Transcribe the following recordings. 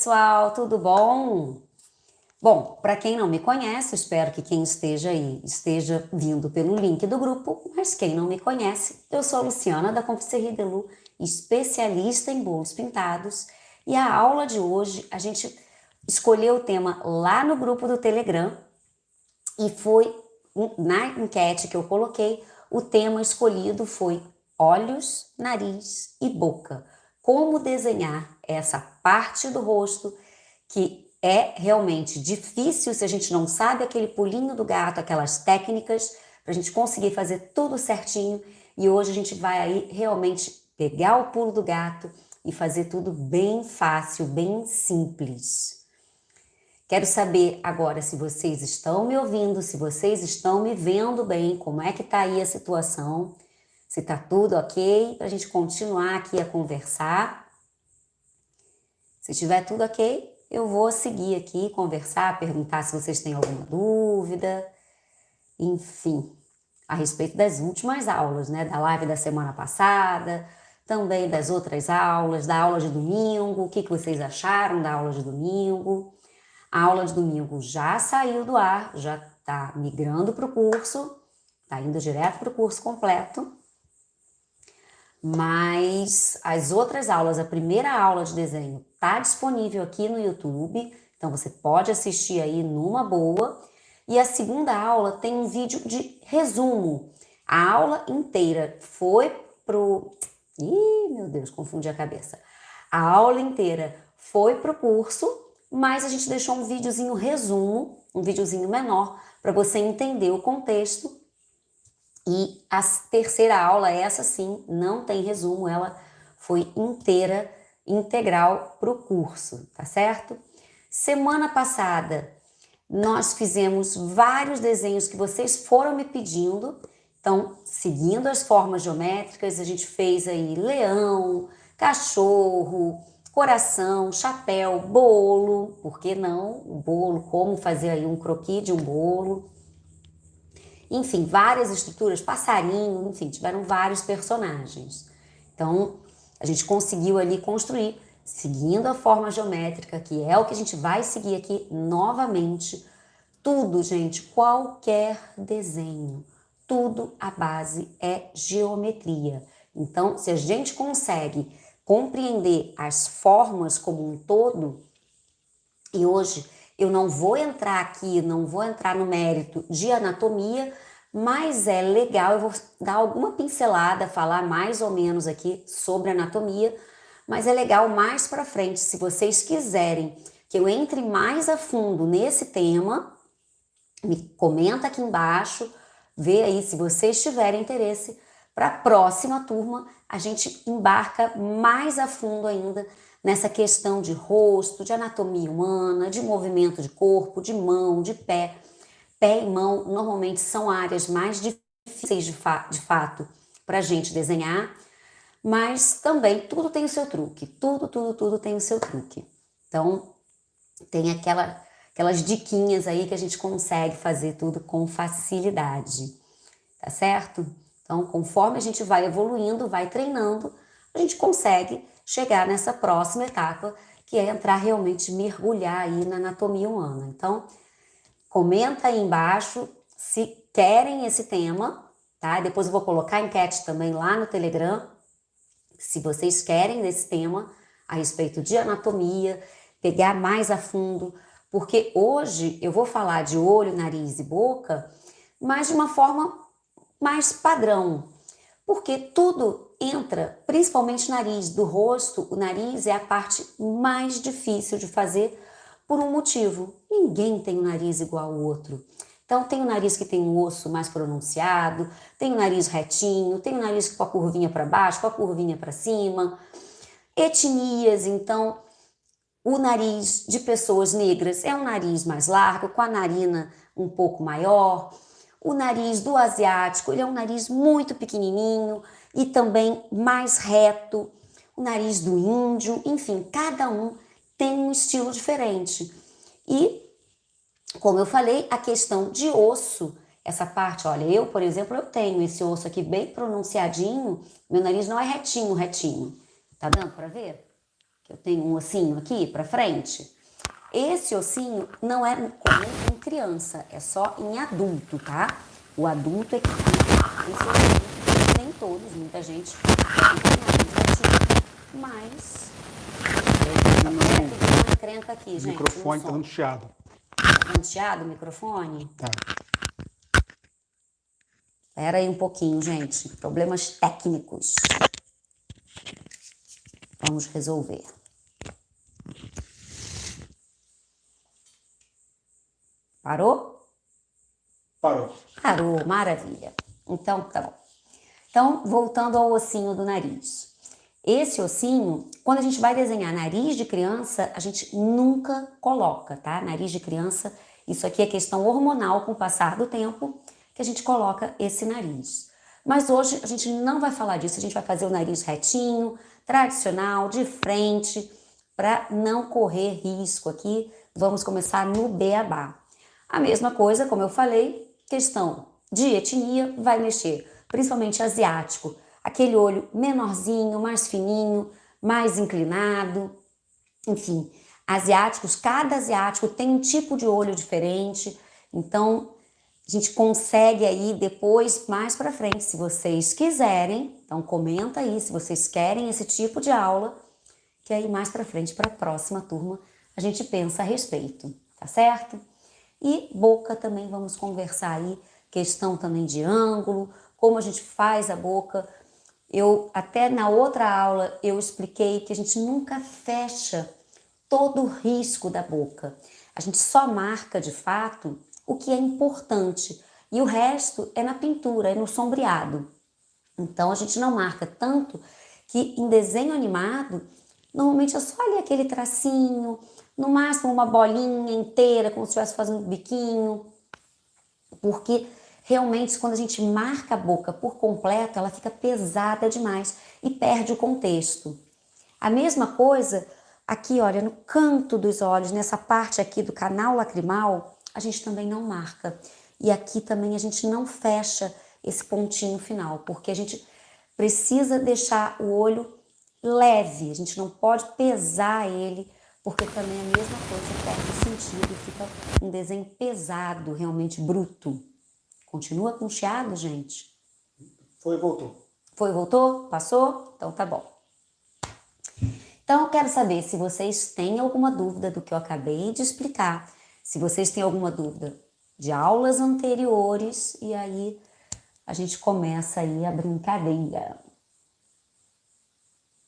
pessoal, tudo bom? Bom, para quem não me conhece, espero que quem esteja aí esteja vindo pelo link do grupo, mas quem não me conhece, eu sou a Luciana da Confiserie de Lu, especialista em bolos pintados, e a aula de hoje a gente escolheu o tema lá no grupo do Telegram e foi na enquete que eu coloquei, o tema escolhido foi olhos, nariz e boca. Como desenhar essa parte do rosto que é realmente difícil se a gente não sabe aquele pulinho do gato, aquelas técnicas para a gente conseguir fazer tudo certinho. E hoje a gente vai aí realmente pegar o pulo do gato e fazer tudo bem fácil, bem simples. Quero saber agora se vocês estão me ouvindo, se vocês estão me vendo bem, como é que tá aí a situação, se tá tudo ok, para a gente continuar aqui a conversar. Se tiver tudo ok, eu vou seguir aqui, conversar, perguntar se vocês têm alguma dúvida, enfim, a respeito das últimas aulas, né? Da live da semana passada, também das outras aulas, da aula de domingo, o que vocês acharam da aula de domingo. A aula de domingo já saiu do ar, já está migrando para o curso, está indo direto para o curso completo. Mas as outras aulas, a primeira aula de desenho está disponível aqui no YouTube, então você pode assistir aí numa boa. E a segunda aula tem um vídeo de resumo. A aula inteira foi pro... Ih, meu Deus, confundi a cabeça. A aula inteira foi pro curso, mas a gente deixou um videozinho resumo, um videozinho menor, para você entender o contexto. E a terceira aula, essa sim, não tem resumo, ela foi inteira, integral para o curso, tá certo? Semana passada, nós fizemos vários desenhos que vocês foram me pedindo. Então, seguindo as formas geométricas, a gente fez aí leão, cachorro, coração, chapéu, bolo, por que não? O bolo, como fazer aí um croquis de um bolo. Enfim, várias estruturas, passarinho, enfim, tiveram vários personagens. Então, a gente conseguiu ali construir, seguindo a forma geométrica, que é o que a gente vai seguir aqui novamente. Tudo, gente, qualquer desenho, tudo a base é geometria. Então, se a gente consegue compreender as formas como um todo, e hoje eu não vou entrar aqui, não vou entrar no mérito de anatomia, mas é legal, eu vou dar alguma pincelada, falar mais ou menos aqui sobre anatomia, mas é legal mais para frente, se vocês quiserem que eu entre mais a fundo nesse tema, me comenta aqui embaixo, vê aí se vocês tiverem interesse. Para a próxima turma, a gente embarca mais a fundo ainda nessa questão de rosto, de anatomia humana, de movimento de corpo, de mão, de pé. Pé e mão normalmente são áreas mais difíceis de fato para a gente desenhar, mas também tudo tem o seu truque, tudo tem o seu truque. Então, tem aquelas diquinhas aí que a gente consegue fazer tudo com facilidade, tá certo? Então, conforme a gente vai evoluindo, vai treinando, a gente consegue chegar nessa próxima etapa, que é entrar realmente, mergulhar aí na anatomia humana. Então, comenta aí embaixo se querem esse tema, tá? Depois eu vou colocar a enquete também lá no Telegram, se vocês querem desse tema a respeito de anatomia, pegar mais a fundo, porque hoje eu vou falar de olho, nariz e boca, mas de uma forma mais padrão, porque tudo entra, principalmente nariz, do rosto. O nariz é a parte mais difícil de fazer por um motivo: ninguém tem um nariz igual ao outro. Então tem o nariz que tem um osso mais pronunciado, tem o nariz retinho, tem o nariz com a curvinha para baixo, com a curvinha para cima. Etnias, então o nariz de pessoas negras é um nariz mais largo, com a narina um pouco maior. O nariz do asiático, ele é um nariz muito pequenininho e também mais reto. O nariz do índio, enfim, cada um tem um estilo diferente. E, como eu falei, a questão de osso, essa parte, olha, eu, por exemplo, eu tenho esse osso aqui bem pronunciadinho, meu nariz não é retinho. Tá dando para ver? Eu tenho um ossinho aqui para frente. Esse ossinho não é comum em criança, é só em adulto, tá? O adulto é que tem esse ossinho, nem todos, muita gente tem, mas uma encrenca aqui, gente. O microfone tá dando chiado. Tá dando chiado o microfone? Tá. Espera aí um pouquinho, gente. Problemas técnicos. Vamos resolver. Parou? Parou. Parou, maravilha. Então, tá bom. Então, voltando ao ossinho do nariz. Esse ossinho, quando a gente vai desenhar nariz de criança, a gente nunca coloca, tá? Nariz de criança, isso aqui é questão hormonal com o passar do tempo, que a gente coloca esse nariz. Mas hoje a gente não vai falar disso, a gente vai fazer o nariz retinho, tradicional, de frente, para não correr risco aqui. Vamos começar no beabá. A mesma coisa, como eu falei, questão de etnia vai mexer, principalmente asiático. Aquele olho menorzinho, mais fininho, mais inclinado. Enfim, asiáticos, cada asiático tem um tipo de olho diferente. Então, a gente consegue aí depois, mais pra frente, se vocês quiserem. Então, comenta aí se vocês querem esse tipo de aula, que aí mais pra frente, para a próxima turma, a gente pensa a respeito, tá certo? E boca também vamos conversar aí, questão também de ângulo, como a gente faz a boca. Eu até na outra aula eu expliquei que a gente nunca fecha todo o risco da boca. A gente só marca de fato o que é importante e o resto é na pintura, é no sombreado. Então a gente não marca tanto que em desenho animado normalmente é só ali aquele tracinho, no máximo uma bolinha inteira, como se estivesse fazendo um biquinho, porque realmente quando a gente marca a boca por completo, ela fica pesada demais e perde o contexto. A mesma coisa aqui, olha, no canto dos olhos, nessa parte aqui do canal lacrimal, a gente também não marca. E aqui também a gente não fecha esse pontinho final, porque a gente precisa deixar o olho leve, a gente não pode pesar ele, porque também é a mesma coisa, perde o sentido, fica um desenho pesado, realmente bruto. Continua com chiado, gente? Foi e voltou. Foi, voltou? Passou? Então tá bom. Então eu quero saber se vocês têm alguma dúvida do que eu acabei de explicar, se vocês têm alguma dúvida de aulas anteriores, e aí a gente começa aí a brincadeira.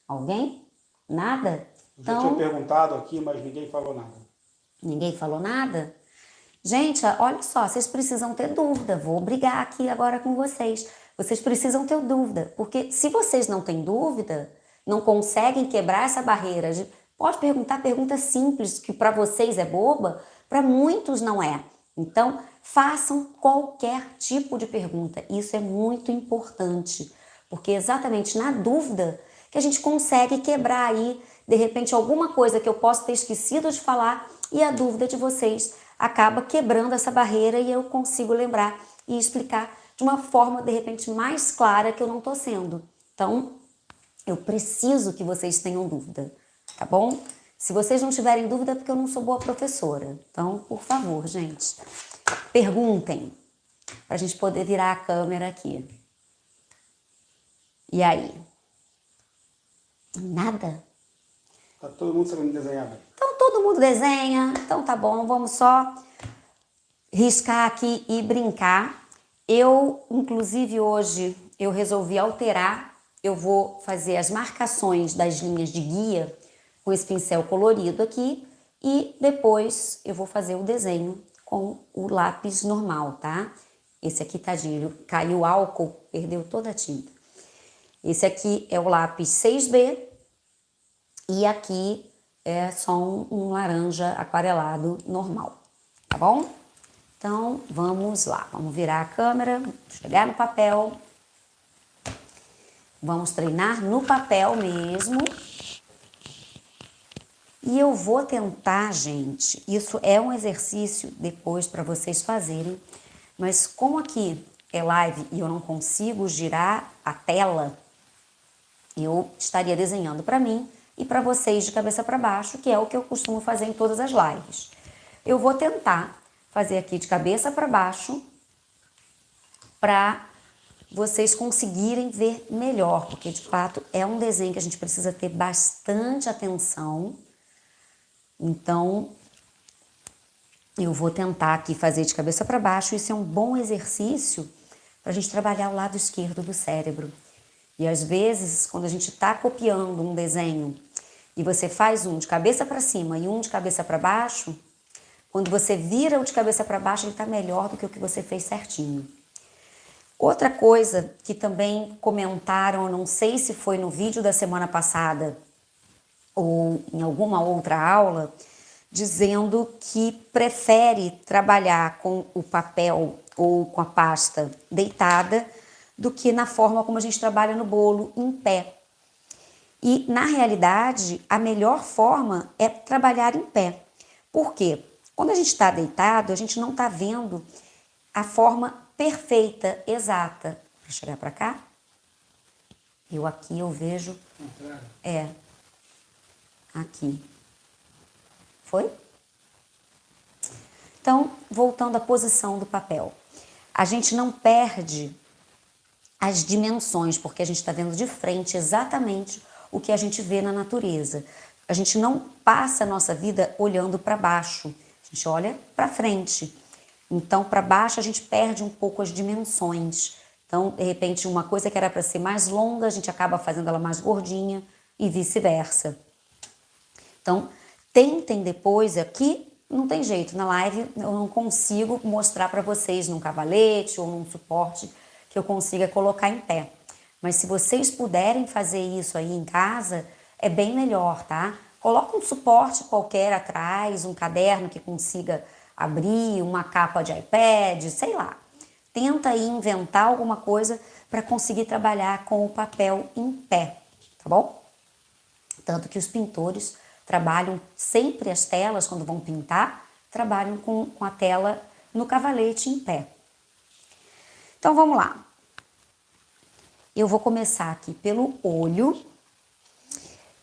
Alguém? Nada? Eu já tinha perguntado aqui, mas ninguém falou nada. Ninguém falou nada? Gente, olha só, vocês precisam ter dúvida. Vou brigar aqui agora com vocês. Vocês precisam ter dúvida, porque se vocês não têm dúvida, não conseguem quebrar essa barreira de pode perguntar perguntas simples, que para vocês é boba, para muitos não é. Então, façam qualquer tipo de pergunta. Isso é muito importante, porque exatamente na dúvida que a gente consegue quebrar aí, de repente, alguma coisa que eu posso ter esquecido de falar e a dúvida de vocês acaba quebrando essa barreira e eu consigo lembrar e explicar de uma forma, de repente, mais clara que eu não estou sendo. Então, eu preciso que vocês tenham dúvida, tá bom? Se vocês não tiverem dúvida é porque eu não sou boa professora. Então, por favor, gente, perguntem para a gente poder virar a câmera aqui. E aí? Nada? Tá todo mundo sabendo desenhar, né? Então, todo mundo desenha. Então, tá bom, vamos só riscar aqui e brincar. Eu, inclusive, hoje, eu resolvi alterar. Eu vou fazer as marcações das linhas de guia com esse pincel colorido aqui e depois eu vou fazer o desenho com o lápis normal, tá? Esse aqui, tadinho, caiu álcool, perdeu toda a tinta. Esse aqui é o lápis 6B e aqui é só um laranja aquarelado normal, tá bom? Então, vamos lá, vamos virar a câmera, chegar no papel. Vamos treinar no papel mesmo. E eu vou tentar, gente, isso é um exercício depois para vocês fazerem, mas como aqui é live e eu não consigo girar a tela, eu estaria desenhando para mim, e para vocês de cabeça para baixo, que é o que eu costumo fazer em todas as lives. Eu vou tentar fazer aqui de cabeça para baixo para vocês conseguirem ver melhor, porque de fato é um desenho que a gente precisa ter bastante atenção. Então, eu vou tentar aqui fazer de cabeça para baixo. Isso é um bom exercício para a gente trabalhar o lado esquerdo do cérebro. E às vezes, quando a gente está copiando um desenho e você faz um de cabeça para cima e um de cabeça para baixo, quando você vira o de cabeça para baixo, ele está melhor do que o que você fez certinho. Outra coisa que também comentaram, eu não sei se foi no vídeo da semana passada ou em alguma outra aula, dizendo que prefere trabalhar com o papel ou com a pasta deitada do que na forma como a gente trabalha no bolo, em pé. E, na realidade, a melhor forma é trabalhar em pé. Por quê? Quando a gente está deitado, a gente não está vendo a forma perfeita, exata. Vou chegar para cá. Aqui eu vejo... Aqui. Foi? Então, voltando à posição do papel. A gente não perde as dimensões, porque a gente está vendo de frente exatamente o que a gente vê na natureza. A gente não passa a nossa vida olhando para baixo, a gente olha para frente. Então, para baixo a gente perde um pouco as dimensões. Então, de repente, uma coisa que era para ser mais longa, a gente acaba fazendo ela mais gordinha e vice-versa. Então, tentem depois aqui, não tem jeito, na live eu não consigo mostrar para vocês num cavalete ou num suporte que eu consiga colocar em pé. Mas se vocês puderem fazer isso aí em casa, é bem melhor, tá? Coloca um suporte qualquer atrás, um caderno que consiga abrir, uma capa de iPad, sei lá. Tenta aí inventar alguma coisa para conseguir trabalhar com o papel em pé, tá bom? Tanto que os pintores trabalham sempre as telas, quando vão pintar, trabalham com a tela no cavalete em pé. Então, vamos lá. Eu vou começar aqui pelo olho.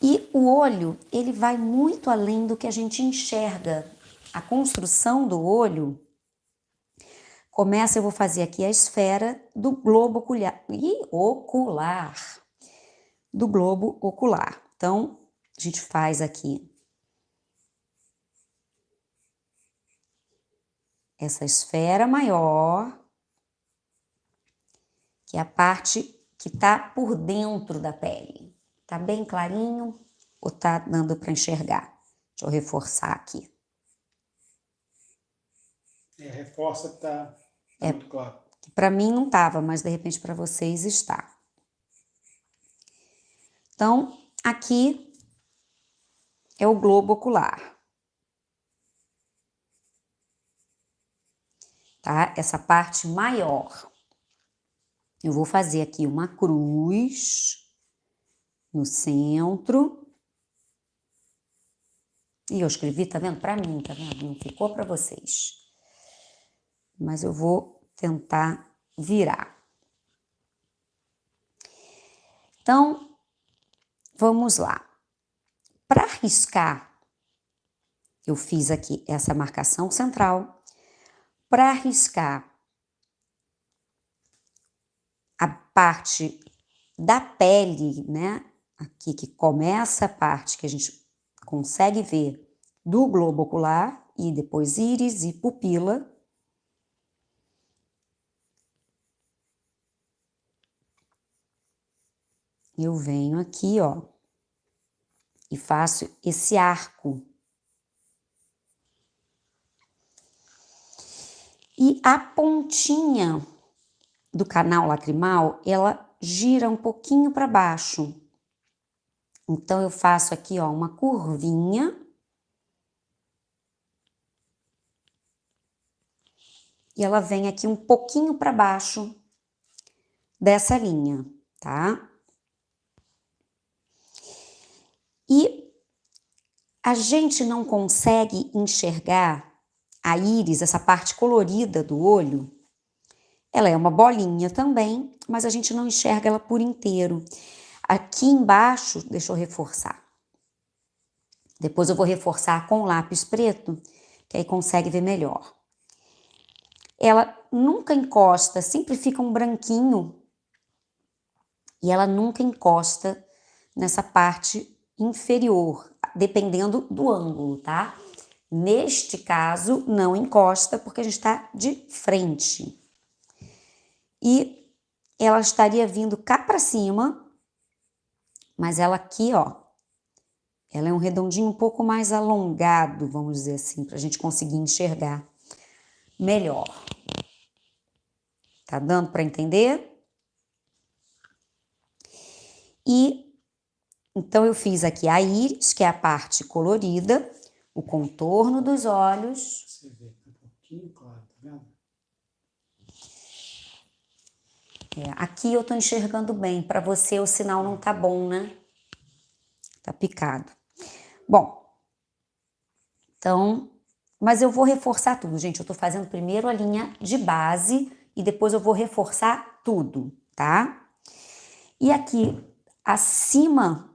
E o olho, ele vai muito além do que a gente enxerga. A construção do olho começa, eu vou fazer aqui a esfera do globo ocular. Do globo ocular. Então, a gente faz aqui essa esfera maior, que é a parte que tá por dentro da pele. Tá bem clarinho ou tá dando para enxergar? Deixa eu reforçar aqui. Reforça que tá muito claro. Para mim não tava, mas de repente para vocês está. Então, aqui é o globo ocular. Tá? Essa parte maior. Eu vou fazer aqui uma cruz no centro. E eu escrevi, tá vendo? Para mim, tá vendo? Não ficou para vocês. Mas eu vou tentar virar. Então, vamos lá. Para riscar, eu fiz aqui essa marcação central. Para riscar a parte da pele, né? Aqui que começa a parte que a gente consegue ver do globo ocular e depois íris e pupila. Eu venho aqui, ó, e faço esse arco. E a pontinha do canal lacrimal, ela gira um pouquinho para baixo. Então, eu faço aqui, ó, uma curvinha. E ela vem aqui um pouquinho para baixo dessa linha, tá? E a gente não consegue enxergar a íris, essa parte colorida do olho. Ela é uma bolinha também, mas a gente não enxerga ela por inteiro. Aqui embaixo, deixa eu reforçar. Depois eu vou reforçar com lápis preto, que aí consegue ver melhor. Ela nunca encosta, sempre fica um branquinho e ela nunca encosta nessa parte inferior, dependendo do ângulo, tá? Neste caso, não encosta porque a gente está de frente. E ela estaria vindo cá para cima, mas ela aqui, ó, ela é um redondinho um pouco mais alongado, vamos dizer assim, para a gente conseguir enxergar melhor. Tá dando para entender? E então eu fiz aqui a íris, que é a parte colorida, o contorno dos olhos. Você vê, tá um pouquinho claro, tá vendo? Aqui eu tô enxergando bem, para você o sinal não tá bom, né? Tá picado. Bom, então, mas eu vou reforçar tudo, gente. Eu tô fazendo primeiro a linha de base e depois eu vou reforçar tudo, tá? E aqui, acima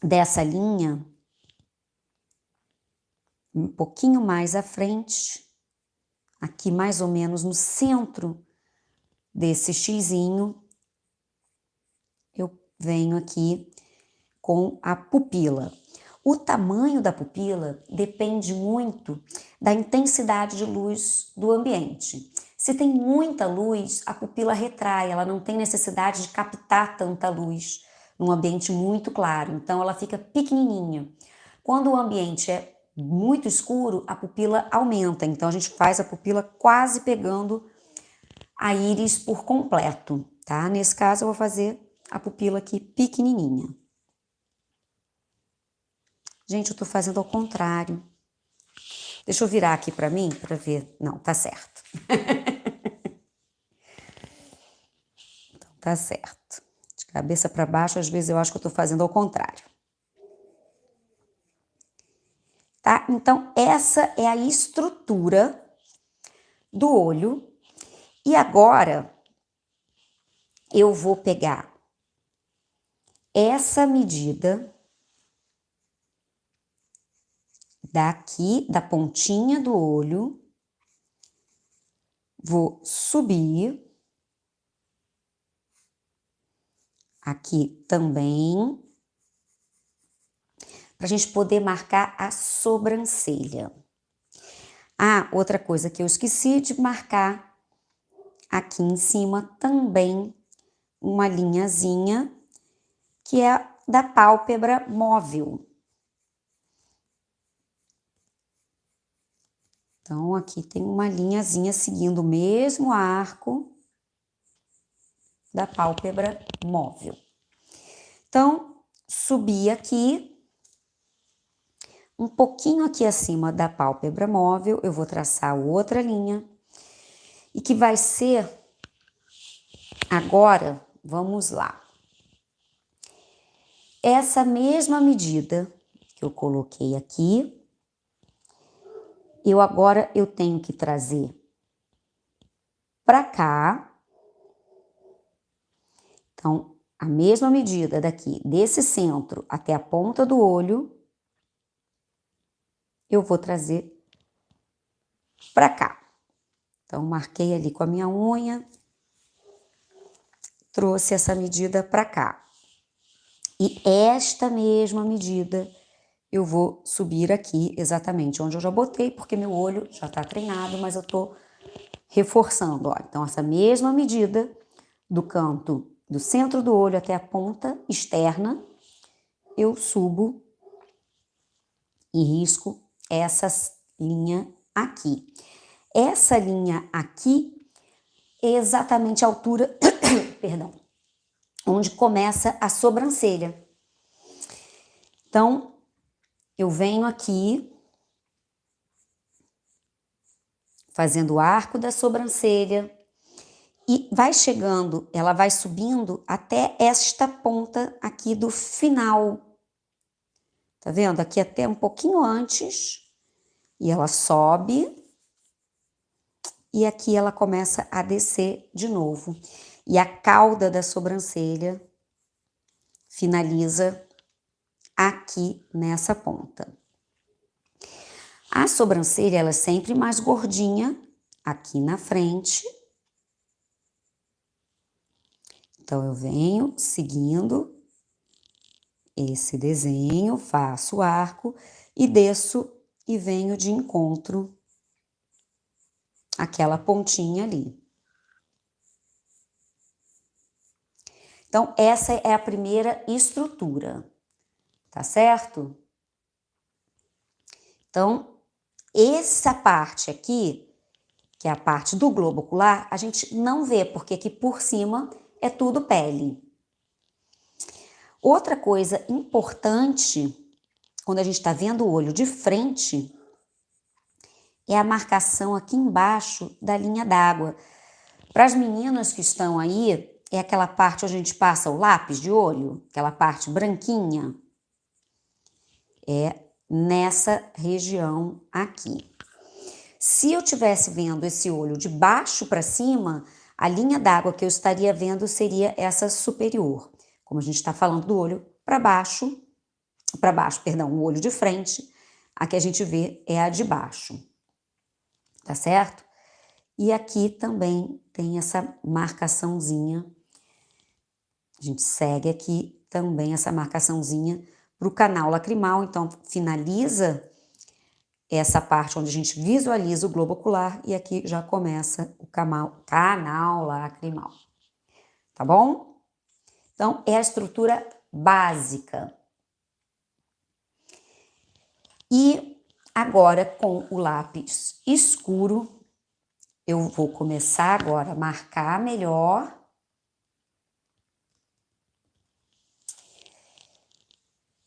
dessa linha, um pouquinho mais à frente, aqui mais ou menos no centro desse xizinho, eu venho aqui com a pupila. O tamanho da pupila depende muito da intensidade de luz do ambiente. Se tem muita luz, a pupila retrai, ela não tem necessidade de captar tanta luz num ambiente muito claro, então ela fica pequenininha. Quando o ambiente é muito escuro, a pupila aumenta, então a gente faz a pupila quase pegando a íris por completo, tá? Nesse caso eu vou fazer a pupila aqui pequenininha. Gente, eu tô fazendo ao contrário. Deixa eu virar aqui pra mim, pra ver. Não, tá certo. Então, tá certo. De cabeça pra baixo, às vezes eu acho que eu tô fazendo ao contrário. Tá? Então, essa é a estrutura do olho. E agora, eu vou pegar essa medida daqui, da pontinha do olho, vou subir aqui também, para a gente poder marcar a sobrancelha. Ah, outra coisa que eu esqueci de marcar aqui em cima também uma linhazinha que é da pálpebra móvel. Então, aqui tem uma linhazinha seguindo o mesmo arco da pálpebra móvel. Então, subi aqui, um pouquinho aqui acima da pálpebra móvel, eu vou traçar outra linha. E que vai ser, agora, vamos lá. Essa mesma medida que eu coloquei aqui, agora eu tenho que trazer para cá. Então, a mesma medida daqui, desse centro até a ponta do olho, eu vou trazer para cá. Então, marquei ali com a minha unha, trouxe essa medida para cá. E esta mesma medida eu vou subir aqui exatamente onde eu já botei, porque meu olho já tá treinado, mas eu tô reforçando, ó. Então, essa mesma medida do canto do centro do olho até a ponta externa, eu subo e risco essa linha aqui. Essa linha aqui é exatamente a altura, perdão, onde começa a sobrancelha. Então, eu venho aqui fazendo o arco da sobrancelha e vai chegando, ela vai subindo até esta ponta aqui do final. Tá vendo? Aqui até um pouquinho antes. E ela sobe. E aqui ela começa a descer de novo. E a cauda da sobrancelha finaliza aqui nessa ponta. A sobrancelha, ela é sempre mais gordinha aqui na frente. Então, eu venho seguindo esse desenho, faço o arco e desço e venho de encontro àquela pontinha ali. Então, essa é a primeira estrutura, tá certo? Então, essa parte aqui, que é a parte do globo ocular, a gente não vê, porque aqui por cima é tudo pele. Outra coisa importante, quando a gente está vendo o olho de frente, é a marcação aqui embaixo da linha d'água. Para as meninas que estão aí, é aquela parte onde a gente passa o lápis de olho, aquela parte branquinha. É nessa região aqui. Se eu estivesse vendo esse olho de baixo para cima, a linha d'água que eu estaria vendo seria essa superior. Como a gente está falando do olho para baixo, perdão, o olho de frente, a que a gente vê é a de baixo, tá certo? E aqui também tem essa marcaçãozinha, a gente segue aqui também essa marcaçãozinha para o canal lacrimal, então finaliza essa parte onde a gente visualiza o globo ocular e aqui já começa o canal lacrimal, tá bom? Então, é a estrutura básica. E agora, com o lápis escuro, eu vou começar agora a marcar melhor.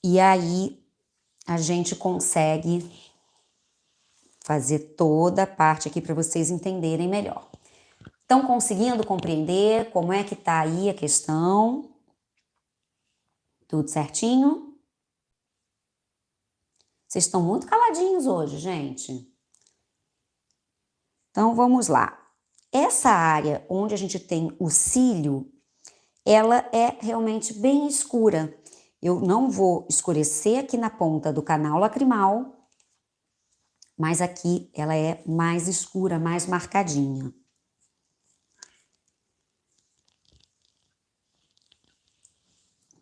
E aí, a gente consegue fazer toda a parte aqui para vocês entenderem melhor. Estão conseguindo compreender como é que tá aí a questão? Tudo certinho? Vocês estão muito caladinhos hoje, gente. Então, vamos lá. Essa área onde a gente tem o cílio, ela é realmente bem escura. Eu não vou escurecer aqui na ponta do canal lacrimal, mas aqui ela é mais escura, mais marcadinha.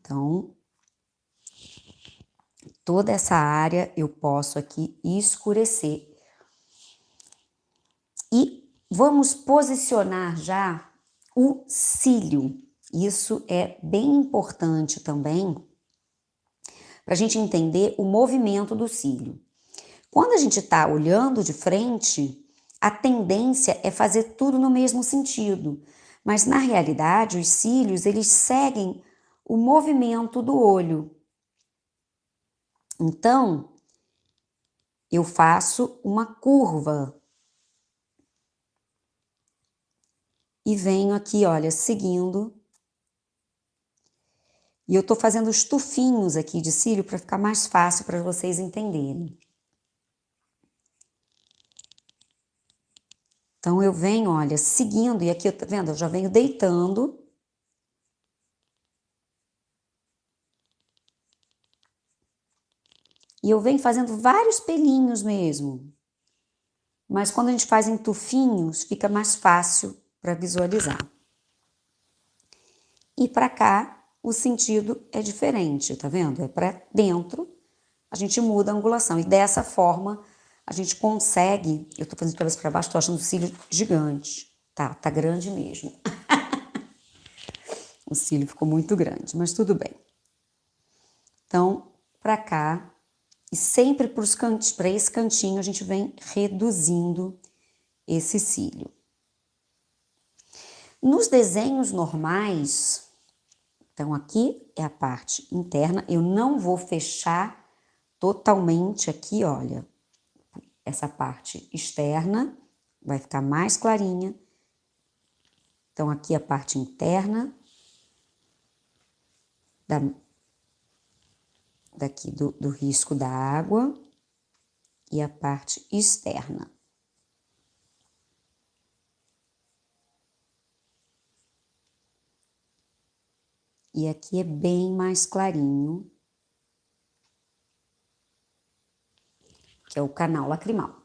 Então, toda essa área eu posso aqui escurecer. E vamos posicionar já o cílio. Isso é bem importante também para a gente entender o movimento do cílio. Quando a gente está olhando de frente, a tendência é fazer tudo no mesmo sentido, mas na realidade os cílios eles seguem o movimento do olho. Então, eu faço uma curva e venho aqui, olha, seguindo. E eu tô fazendo os tufinhos aqui de cílio para ficar mais fácil para vocês entenderem. Então, eu venho, olha, seguindo, e aqui, tá vendo? Eu já venho deitando. E eu venho fazendo vários pelinhos mesmo. Mas quando a gente faz em tufinhos, fica mais fácil para visualizar. E para cá, o sentido é diferente, tá vendo? É para dentro, a gente muda a angulação. E dessa forma, a gente consegue... Eu tô fazendo de cabeça para baixo, tô achando o cílio gigante. Tá grande mesmo. O cílio ficou muito grande, mas tudo bem. Então, para cá, e sempre para esse cantinho, a gente vem reduzindo esse cílio. Nos desenhos normais, então aqui é a parte interna, eu não vou fechar totalmente aqui, olha, essa parte externa vai ficar mais clarinha. Então, aqui a parte interna daqui do risco da água e a parte externa. E aqui é bem mais clarinho. que é o canal lacrimal.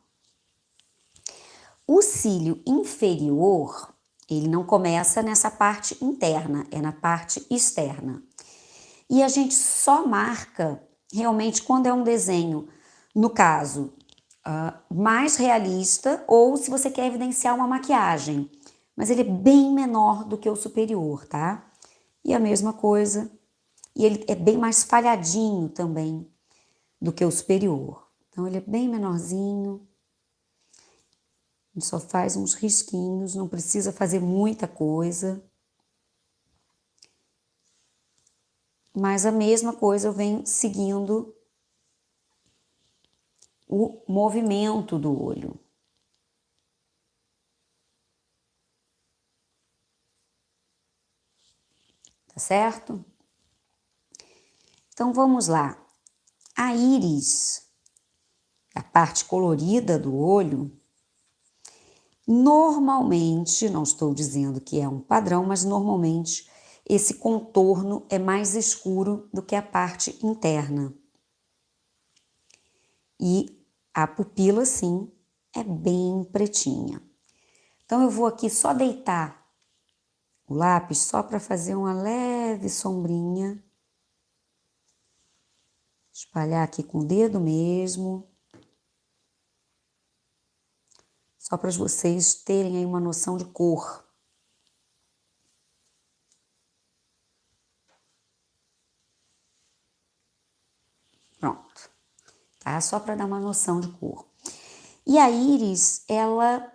O cílio inferior, ele não começa nessa parte interna, é na parte externa. E a gente só marca realmente quando é um desenho, no caso, mais realista, ou se você quer evidenciar uma maquiagem. Mas ele é bem menor do que o superior, tá? E a mesma coisa, e ele é bem mais falhadinho também do que o superior. Então, ele é bem menorzinho. A gente só faz uns risquinhos, não precisa fazer muita coisa. Mas a mesma coisa eu venho seguindo o movimento do olho. Tá certo? Então vamos lá. A íris, a parte colorida do olho, normalmente, não estou dizendo que é um padrão, mas normalmente esse contorno é mais escuro do que a parte interna. E a pupila, sim, é bem pretinha. Então eu vou aqui só deitar o lápis só para fazer uma leve sombrinha. Espalhar aqui com o dedo mesmo. Só para vocês terem aí uma noção de cor. Pronto. Tá? Só para dar uma noção de cor. E a íris, ela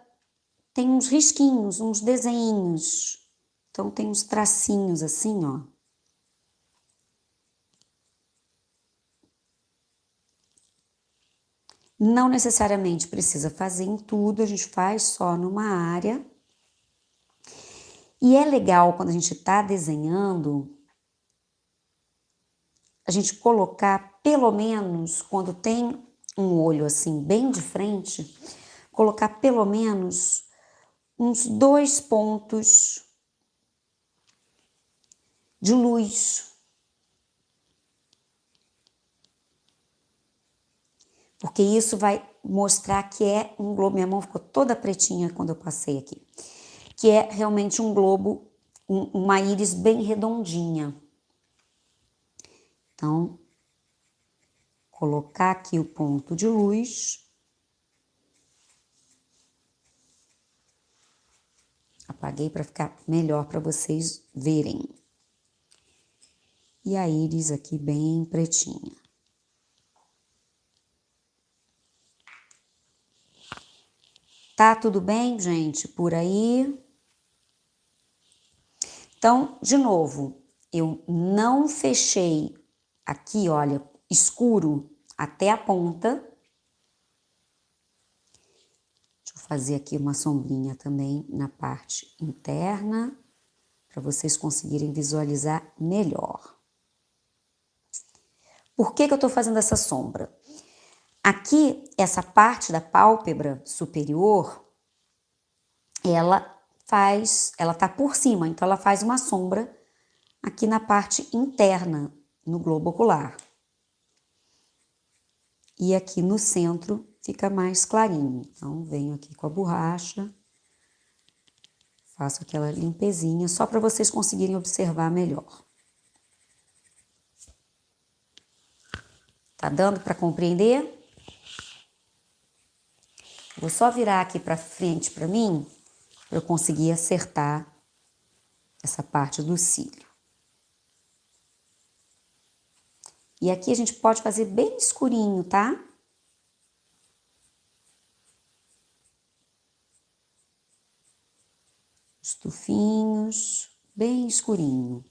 tem uns risquinhos, uns desenhos. Então tem uns tracinhos assim, ó. Não necessariamente precisa fazer em tudo, a gente faz só numa área. E é legal quando a gente tá desenhando, a gente colocar pelo menos, quando tem um olho assim bem de frente, colocar pelo menos uns 2 pontos de luz. Porque isso vai mostrar que é um globo. Minha mão ficou toda pretinha quando eu passei aqui. Que é realmente um globo, uma íris bem redondinha. Então, colocar aqui o ponto de luz. Apaguei para ficar melhor para vocês verem. E a íris aqui bem pretinha. Tá tudo bem, gente, por aí? Então, de novo, eu não fechei aqui, olha, escuro até a ponta. Deixa eu fazer aqui uma sombrinha também na parte interna, para vocês conseguirem visualizar melhor. Por que que eu tô fazendo essa sombra? Aqui, essa parte da pálpebra superior, ela tá por cima, então ela faz uma sombra aqui na parte interna, no globo ocular. E aqui no centro fica mais clarinho. Então, venho aqui com a borracha, faço aquela limpezinha, só para vocês conseguirem observar melhor. Tá dando para compreender? Vou só virar aqui para frente para mim, para eu conseguir acertar essa parte do cílio. E aqui a gente pode fazer bem escurinho, tá? Os tufinhos, bem escurinho.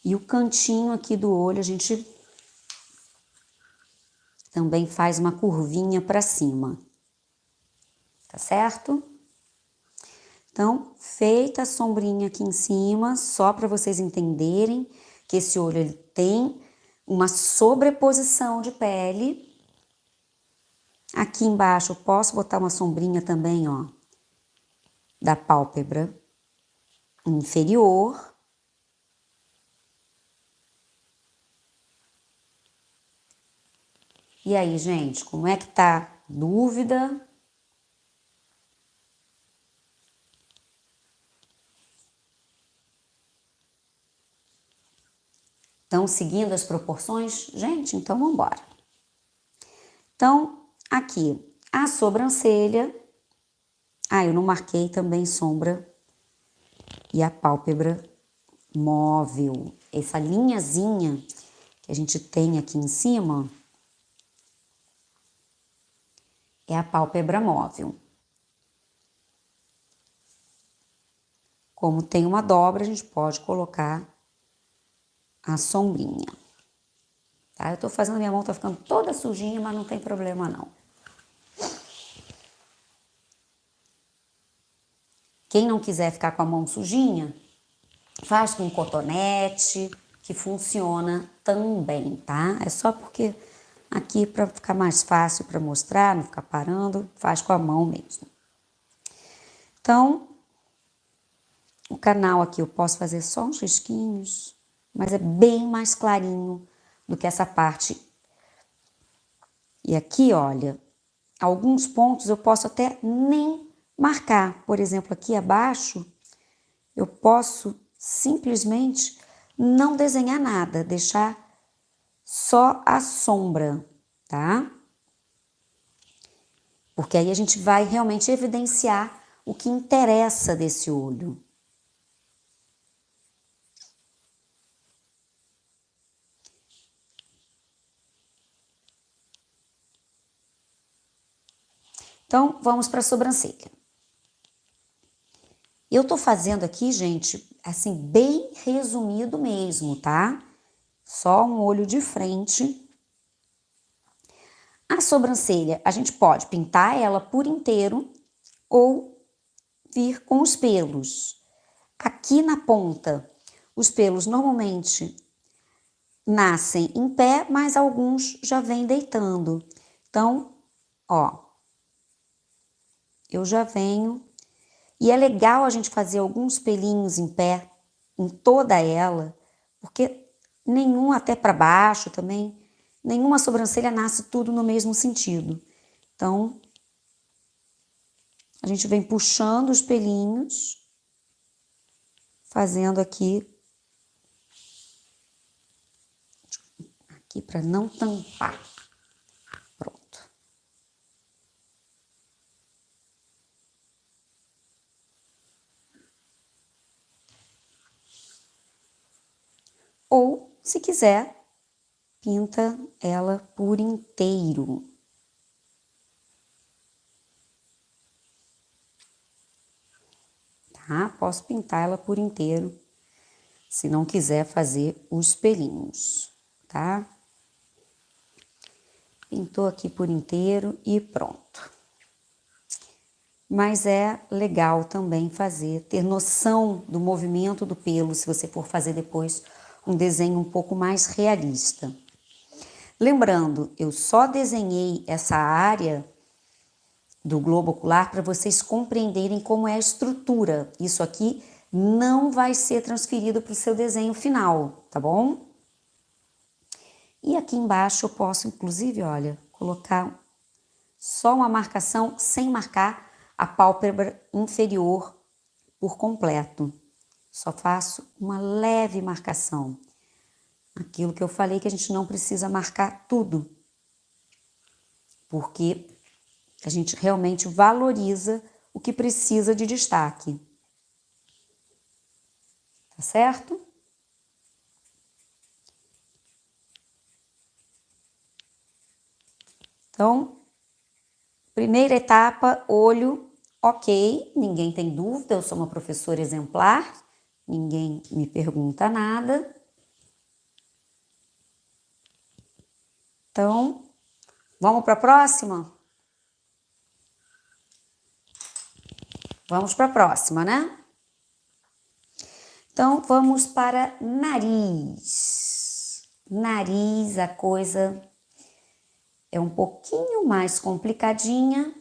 E o cantinho aqui do olho a gente também faz uma curvinha para cima. Tá certo? Então, feita a sombrinha aqui em cima, só para vocês entenderem que esse olho ele tem uma sobreposição de pele. Aqui embaixo eu posso botar uma sombrinha também, ó, da pálpebra inferior. E aí, gente, como é que tá? Dúvida? Estão seguindo as proporções? Gente, então vamos embora. Então, aqui, a sobrancelha. Eu não marquei também sombra e a pálpebra móvel. Essa linhazinha que a gente tem aqui em cima é a pálpebra móvel. Como tem uma dobra, a gente pode colocar a sombrinha. Tá? Eu tô fazendo, minha mão tá ficando toda sujinha, mas não tem problema não. Quem não quiser ficar com a mão sujinha, faz com cotonete, que funciona também, tá? É só porque aqui para ficar mais fácil para mostrar, não ficar parando, faz com a mão mesmo. Então, o canal aqui eu posso fazer só uns risquinhos, mas é bem mais clarinho do que essa parte. E aqui, olha, alguns pontos eu posso até nem marcar. Por exemplo, aqui abaixo, eu posso simplesmente não desenhar nada, deixar só a sombra, tá? Porque aí a gente vai realmente evidenciar o que interessa desse olho. Então, vamos para a sobrancelha. Eu tô fazendo aqui, gente, assim, bem resumido mesmo, tá? Só um olho de frente. A sobrancelha, a gente pode pintar ela por inteiro ou vir com os pelos. Aqui na ponta, os pelos normalmente nascem em pé, mas alguns já vêm deitando. Então, ó, eu já venho. E é legal a gente fazer alguns pelinhos em pé, em toda ela, porque nenhum até para baixo também, nenhuma sobrancelha nasce tudo no mesmo sentido. Então, a gente vem puxando os pelinhos, fazendo aqui para não tampar. Pronto. Ou, se quiser, pinta ela por inteiro. Tá? Posso pintar ela por inteiro, se não quiser fazer os pelinhos, tá? Pintou aqui por inteiro e pronto. Mas é legal também fazer, ter noção do movimento do pelo, se você for fazer depois um desenho um pouco mais realista. Lembrando, eu só desenhei essa área do globo ocular para vocês compreenderem como é a estrutura. Isso aqui não vai ser transferido para o seu desenho final, tá bom? E aqui embaixo eu posso, inclusive, olha, colocar só uma marcação sem marcar a pálpebra inferior por completo. Só faço uma leve marcação. Aquilo que eu falei que a gente não precisa marcar tudo, porque a gente realmente valoriza o que precisa de destaque. Tá certo? Então, primeira etapa, olho, ok, ninguém tem dúvida, eu sou uma professora exemplar, ninguém me pergunta nada. Então, vamos para a próxima? Vamos para a próxima, né? Então, vamos para nariz. Nariz, a coisa é um pouquinho mais complicadinha.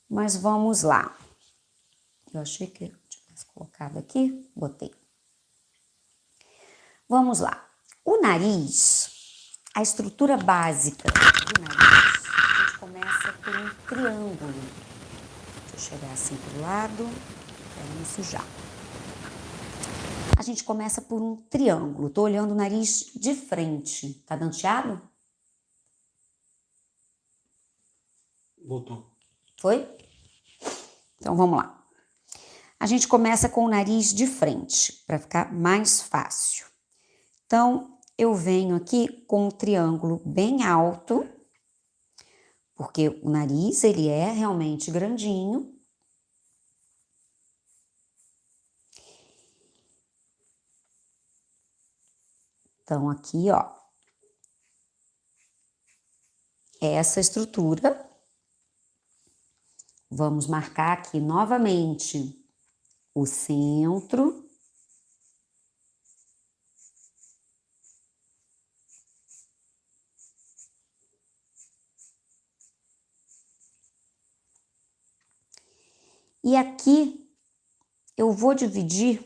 Mas vamos lá. Eu achei que eu tivesse colocado aqui, botei. Vamos lá. O nariz, a estrutura básica do nariz, a gente começa por um triângulo. Deixa eu chegar assim pro lado, para não sujar. A gente começa por um triângulo. Tô olhando o nariz de frente. Tá dando chiado? Voltou. Foi? Então vamos lá. A gente começa com o nariz de frente, para ficar mais fácil. Então, eu venho aqui com um triângulo bem alto, porque o nariz, ele é realmente grandinho. Então, aqui, ó, essa estrutura. Vamos marcar aqui novamente o centro. E aqui eu vou dividir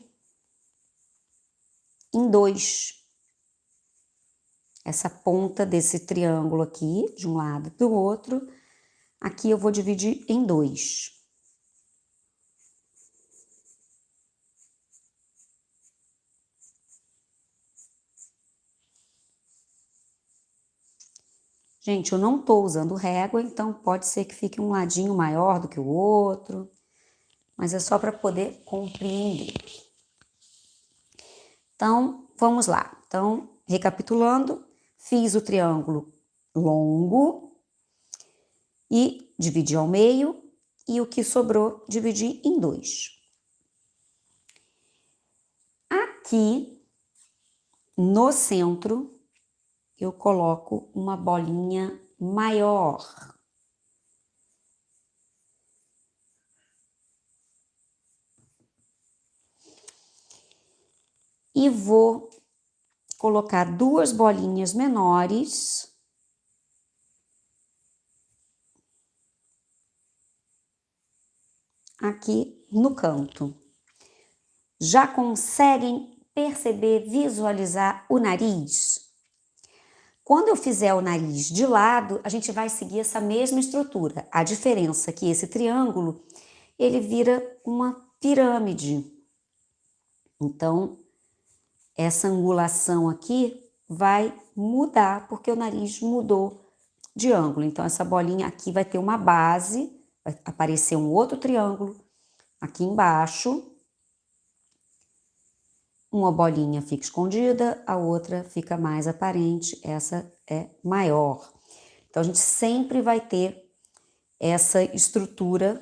em dois. Essa ponta desse triângulo aqui, de um lado e do outro, aqui eu vou dividir em dois. Gente, eu não tô usando régua, então pode ser que fique um ladinho maior do que o outro, mas é só para poder compreender. Então, vamos lá. Então, recapitulando, fiz o triângulo longo e dividi ao meio, e o que sobrou, dividi em dois. Aqui, no centro, eu coloco uma bolinha maior. E vou colocar duas bolinhas menores aqui no canto. Já conseguem perceber, visualizar o nariz? Quando eu fizer o nariz de lado, a gente vai seguir essa mesma estrutura. A diferença é que esse triângulo, ele vira uma pirâmide. Então, essa angulação aqui vai mudar, porque o nariz mudou de ângulo. Então, essa bolinha aqui vai ter uma base, vai aparecer um outro triângulo aqui embaixo. Uma bolinha fica escondida, a outra fica mais aparente, essa é maior. Então, a gente sempre vai ter essa estrutura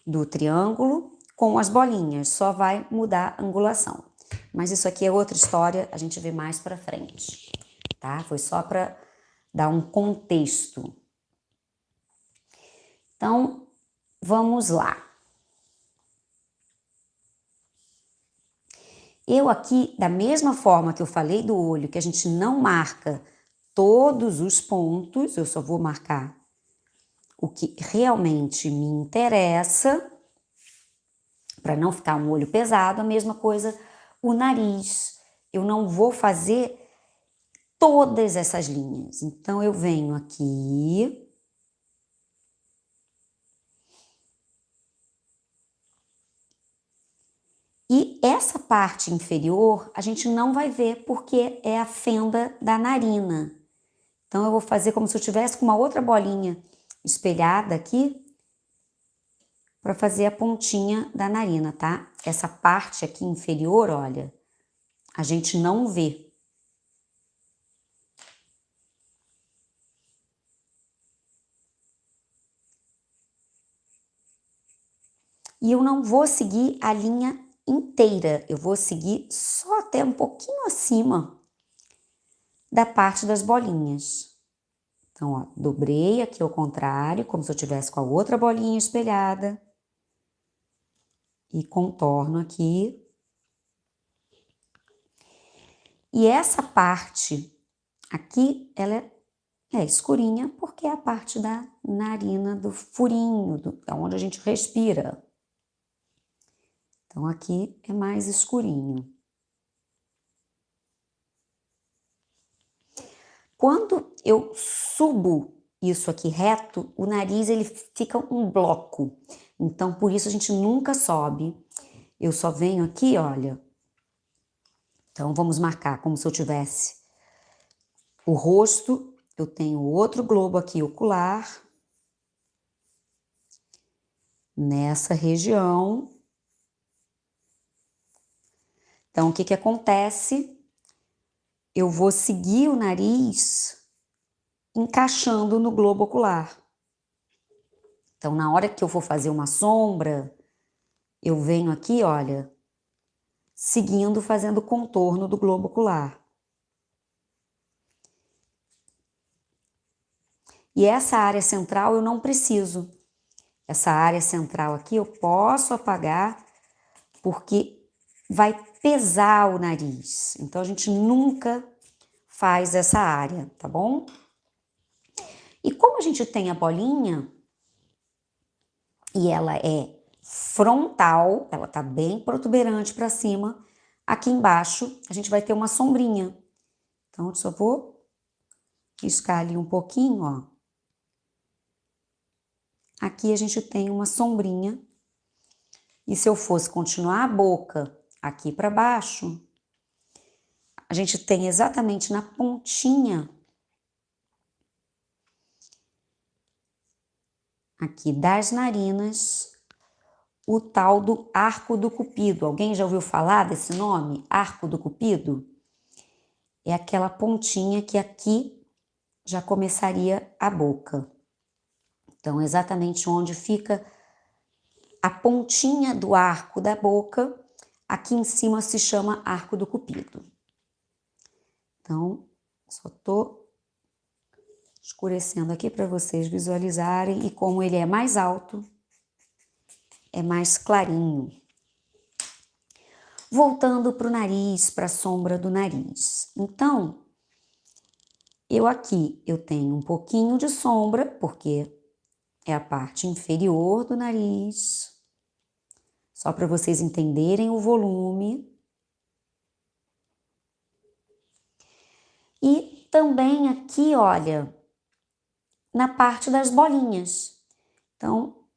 do triângulo com as bolinhas, só vai mudar a angulação. Mas isso aqui é outra história, a gente vê mais pra frente, tá? Foi só para dar um contexto. Então, vamos lá. Eu aqui, da mesma forma que eu falei do olho, que a gente não marca todos os pontos, eu só vou marcar o que realmente me interessa, para não ficar um olho pesado, a mesma coisa o nariz. Eu não vou fazer todas essas linhas. Então, eu venho aqui. E essa parte inferior a gente não vai ver porque é a fenda da narina. Então, eu vou fazer como se eu tivesse com uma outra bolinha espelhada aqui para fazer a pontinha da narina, tá? Essa parte aqui inferior, olha, a gente não vê. E eu não vou seguir a linha inteira, eu vou seguir só até um pouquinho acima da parte das bolinhas. Então, ó, dobrei aqui ao contrário, como se eu tivesse com a outra bolinha espelhada. E contorno aqui. E essa parte aqui, ela é escurinha porque é a parte da narina, do furinho, onde a gente respira. Então, aqui é mais escurinho. Quando eu subo isso aqui reto, o nariz ele fica um bloco. Então, por isso a gente nunca sobe. Eu só venho aqui, olha. Então, vamos marcar como se eu tivesse o rosto. Eu tenho outro globo aqui ocular. Nessa região. Então, o que que acontece? Eu vou seguir o nariz encaixando no globo ocular. Então, na hora que eu for fazer uma sombra, eu venho aqui, olha, seguindo, fazendo o contorno do globo ocular. E essa área central eu não preciso. Essa área central aqui eu posso apagar, porque vai pesar o nariz. Então, a gente nunca faz essa área, tá bom? E como a gente tem a bolinha, e ela é frontal, ela tá bem protuberante para cima, aqui embaixo a gente vai ter uma sombrinha. Então, eu só vou riscar ali um pouquinho, ó. Aqui a gente tem uma sombrinha. E se eu fosse continuar a boca aqui para baixo, a gente tem exatamente na pontinha aqui das narinas o tal do arco do cupido. Alguém já ouviu falar desse nome? Arco do cupido? É aquela pontinha que aqui já começaria a boca. Então, exatamente onde fica a pontinha do arco da boca, aqui em cima se chama arco do cupido. Então, só tô escurecendo aqui para vocês visualizarem, e como ele é mais alto, é mais clarinho. Voltando para o nariz, para a sombra do nariz. Então, eu tenho um pouquinho de sombra, porque é a parte inferior do nariz, só para vocês entenderem o volume. E também aqui, olha, na parte das bolinhas. Então,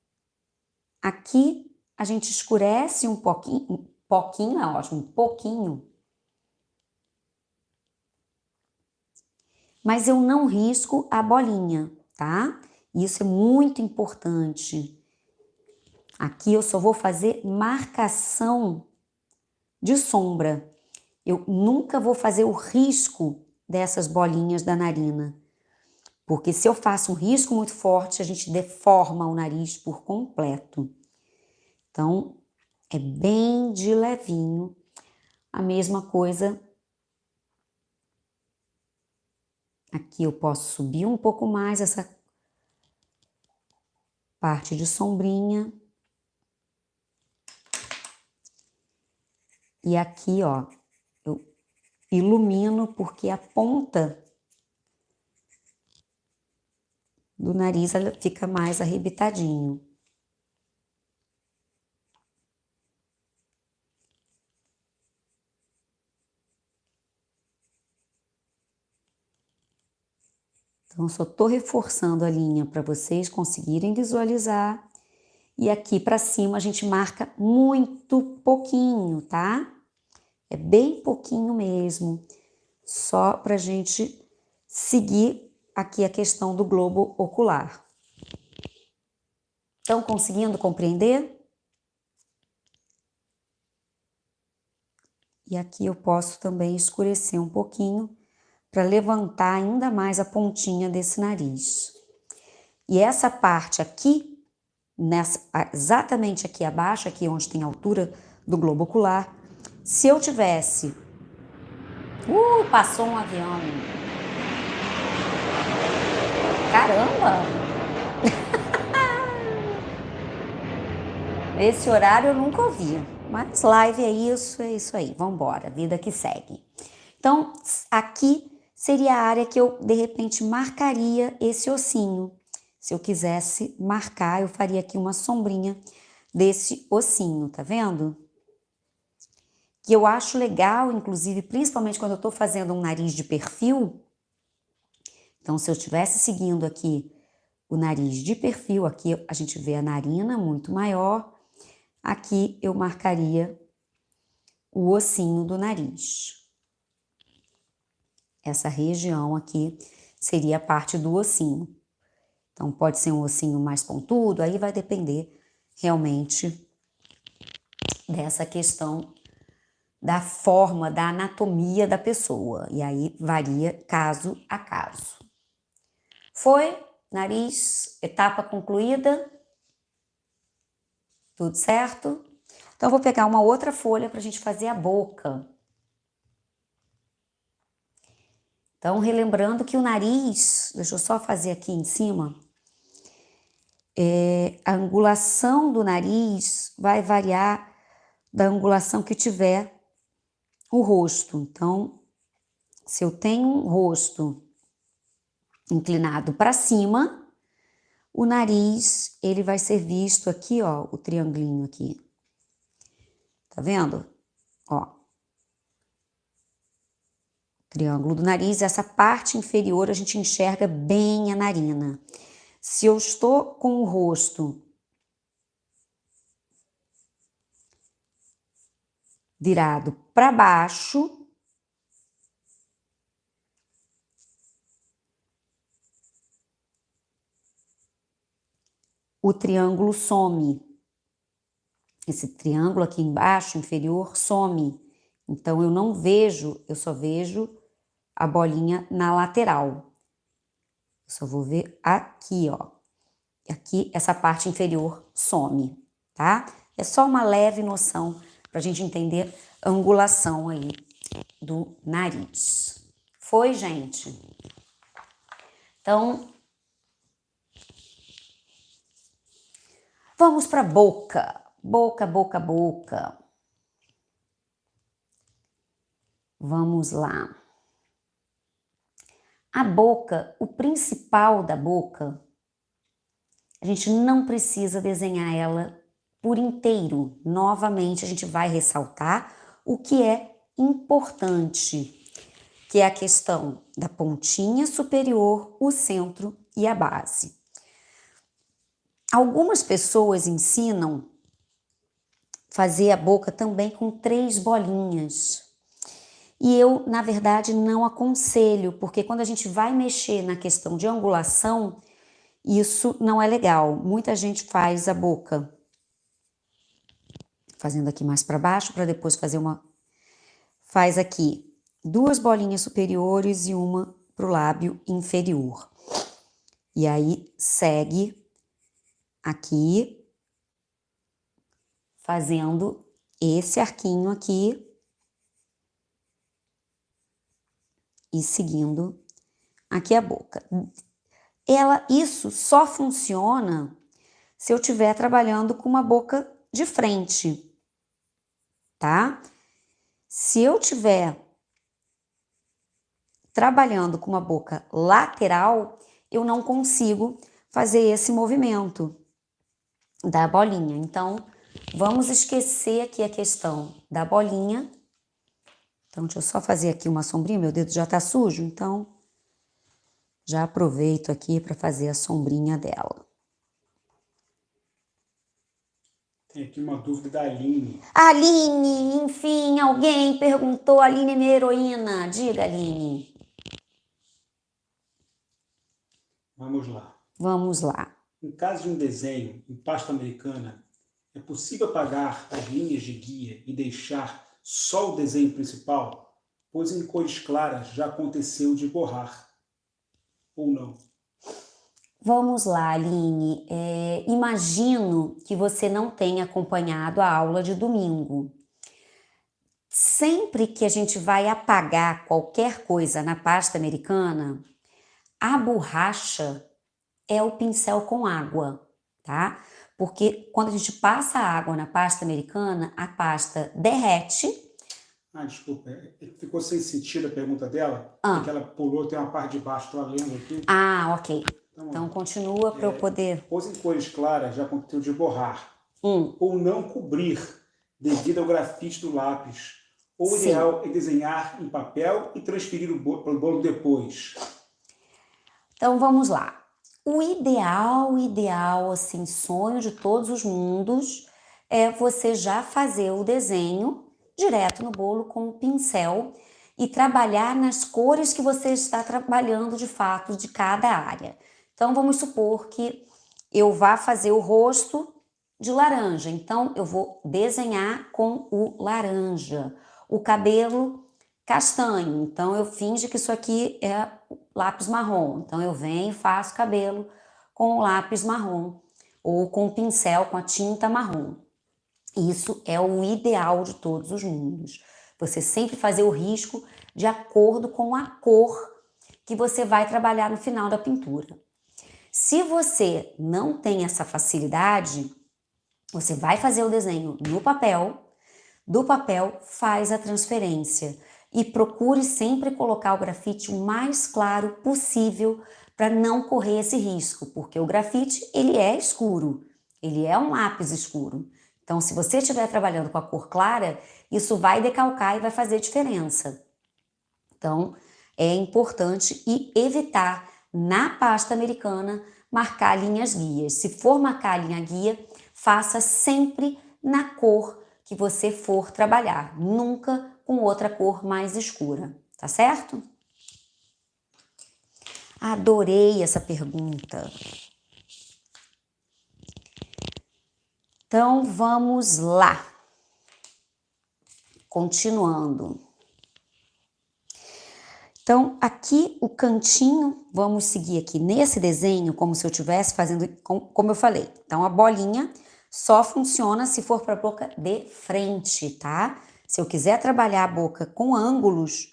aqui a gente escurece um pouquinho é ótimo, um pouquinho. Mas eu não risco a bolinha, tá? Isso é muito importante. Aqui eu só vou fazer marcação de sombra. Eu nunca vou fazer o risco dessas bolinhas da narina. Porque se eu faço um risco muito forte, a gente deforma o nariz por completo. Então, é bem de levinho. A mesma coisa. Aqui eu posso subir um pouco mais essa parte de sombrinha. E aqui, ó, eu ilumino porque a ponta do nariz ela fica mais arrebitadinho. Então, eu só tô reforçando a linha para vocês conseguirem visualizar. E aqui para cima a gente marca muito pouquinho, tá? É bem pouquinho mesmo. Só pra gente seguir aqui a questão do globo ocular. Estão conseguindo compreender? E aqui eu posso também escurecer um pouquinho para levantar ainda mais a pontinha desse nariz. E essa parte aqui, exatamente aqui abaixo, aqui onde tem a altura do globo ocular, se eu tivesse... passou um avião. Caramba! Esse horário eu nunca ouvi, mas live é isso aí, vamos embora, vida que segue. Então, aqui, seria a área que eu, de repente, marcaria esse ossinho. Se eu quisesse marcar, eu faria aqui uma sombrinha desse ossinho, tá vendo? Que eu acho legal, inclusive, principalmente quando eu tô fazendo um nariz de perfil. Então, se eu estivesse seguindo aqui o nariz de perfil, aqui a gente vê a narina muito maior, aqui eu marcaria o ossinho do nariz. Essa região aqui seria a parte do ossinho. Então, pode ser um ossinho mais pontudo, aí vai depender realmente dessa questão da forma, da anatomia da pessoa. E aí varia caso a caso. Foi, nariz, etapa concluída. Tudo certo? Então, eu vou pegar uma outra folha para a gente fazer a boca. Então, relembrando que o nariz, deixa eu só fazer aqui em cima, a angulação do nariz vai variar da angulação que tiver o rosto. Então, se eu tenho um rosto inclinado para cima, o nariz, ele vai ser visto aqui, ó, o triangulinho aqui. Tá vendo? Ó. Triângulo do nariz, essa parte inferior a gente enxerga bem a narina. Se eu estou com o rosto virado para baixo, o triângulo some. Esse triângulo aqui embaixo, inferior, some. Então, eu não vejo, eu só vejo a bolinha na lateral. Eu só vou ver aqui, ó. Aqui, essa parte inferior some, tá? É só uma leve noção pra gente entender a angulação aí do nariz. Foi, gente? Então, vamos pra boca. Boca, boca, boca. Vamos lá. A boca, o principal da boca, a gente não precisa desenhar ela por inteiro. Novamente, a gente vai ressaltar o que é importante, que é a questão da pontinha superior, o centro e a base. Algumas pessoas ensinam fazer a boca também com 3 bolinhas. E eu, na verdade, não aconselho, porque quando a gente vai mexer na questão de angulação, isso não é legal. Muita gente faz a boca fazendo aqui mais para baixo, para depois fazer uma... Faz aqui 2 bolinhas superiores e uma para o lábio inferior. E aí, segue aqui, fazendo esse arquinho aqui e seguindo aqui a boca. Isso só funciona se eu estiver trabalhando com uma boca de frente, tá? Se eu estiver trabalhando com uma boca lateral, eu não consigo fazer esse movimento da bolinha. Então, vamos esquecer aqui a questão da bolinha. Então, deixa eu só fazer aqui uma sombrinha, meu dedo já tá sujo, então já aproveito aqui para fazer a sombrinha dela. Tem aqui uma dúvida da Aline. Aline, enfim, alguém perguntou, Aline é minha heroína. Diga, Aline. Vamos lá. Vamos lá. Em caso de um desenho em pasta americana, é possível apagar as linhas de guia e deixar só o desenho principal? Pois em cores claras já aconteceu de borrar. Ou não? Vamos lá, Aline. Imagino que você não tenha acompanhado a aula de domingo. Sempre que a gente vai apagar qualquer coisa na pasta americana, a borracha é o pincel com água, tá? Porque quando a gente passa a água na pasta americana, a pasta derrete, Desculpa, ficou sem sentido a pergunta dela, Ah. que ela pulou, tem uma parte de baixo, estou lendo aqui. Ok. Então continua para eu poder... Pôs em cores claras, já aconteceu de borrar. Ou não cobrir, devido ao grafite do lápis. Ou o ideal é desenhar em papel e transferir para o bolo depois. Então vamos lá. O ideal, assim, sonho de todos os mundos, é você já fazer o desenho direto no bolo com o pincel e trabalhar nas cores que você está trabalhando de fato de cada área. Então vamos supor que eu vá fazer o rosto de laranja, então eu vou desenhar com o laranja. O cabelo castanho, então eu finjo que isso aqui é lápis marrom, então eu venho e faço cabelo com o lápis marrom ou com o pincel com a tinta marrom. Isso é o ideal de todos os mundos. Você sempre fazer o risco de acordo com a cor que você vai trabalhar no final da pintura. Se você não tem essa facilidade, você vai fazer o desenho no papel, do papel faz a transferência e procure sempre colocar o grafite o mais claro possível para não correr esse risco, porque o grafite ele é escuro, ele é um lápis escuro. Então, se você estiver trabalhando com a cor clara, isso vai decalcar e vai fazer diferença. Então, é importante e evitar na pasta americana marcar linhas guias. Se for marcar a linha guia, faça sempre na cor que você for trabalhar, nunca com outra cor mais escura, tá certo? Adorei essa pergunta. Então, vamos lá. Continuando. Então, aqui o cantinho, vamos seguir aqui nesse desenho, como se eu estivesse fazendo, como eu falei. Então, a bolinha só funciona se for para a boca de frente, tá? Se eu quiser trabalhar a boca com ângulos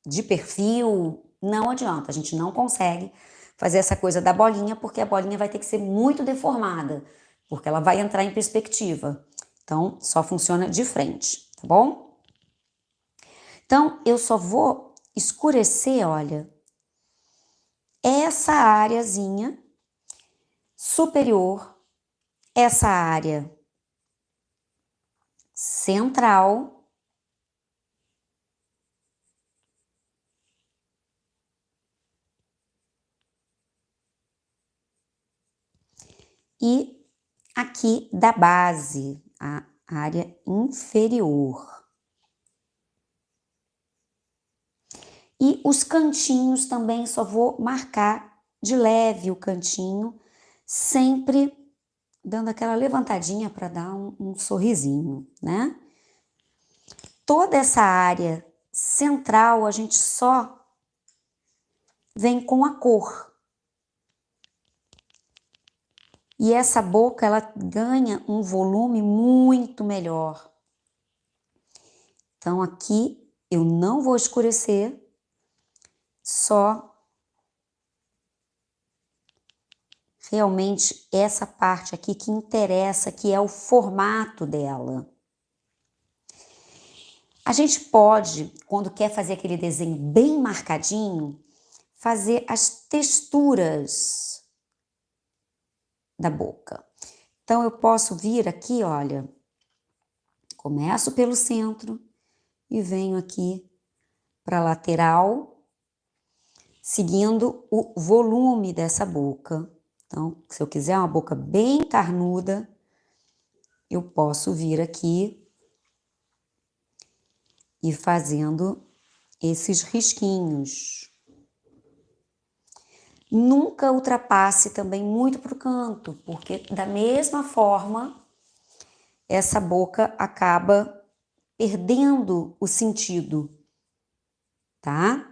de perfil, não adianta, a gente não consegue fazer essa coisa da bolinha, porque a bolinha vai ter que ser muito deformada, porque ela vai entrar em perspectiva. Então, só funciona de frente, tá bom? Então, eu só vou escurecer, olha, essa áreazinha superior, essa área central e aqui da base, a área inferior. E os cantinhos também só vou marcar de leve o cantinho, sempre dando aquela levantadinha para dar um sorrisinho, né? Toda essa área central a gente só vem com a cor. E essa boca, ela ganha um volume muito melhor. Então aqui eu não vou escurecer, só realmente essa parte aqui que interessa, que é o formato dela. A gente pode, quando quer fazer aquele desenho bem marcadinho, fazer as texturas da boca. Então eu posso vir aqui, olha, começo pelo centro e venho aqui para a lateral, seguindo o volume dessa boca. Então, se eu quiser uma boca bem carnuda, eu posso vir aqui e fazendo esses risquinhos. Nunca ultrapasse também muito para o canto, porque da mesma forma, essa boca acaba perdendo o sentido, tá?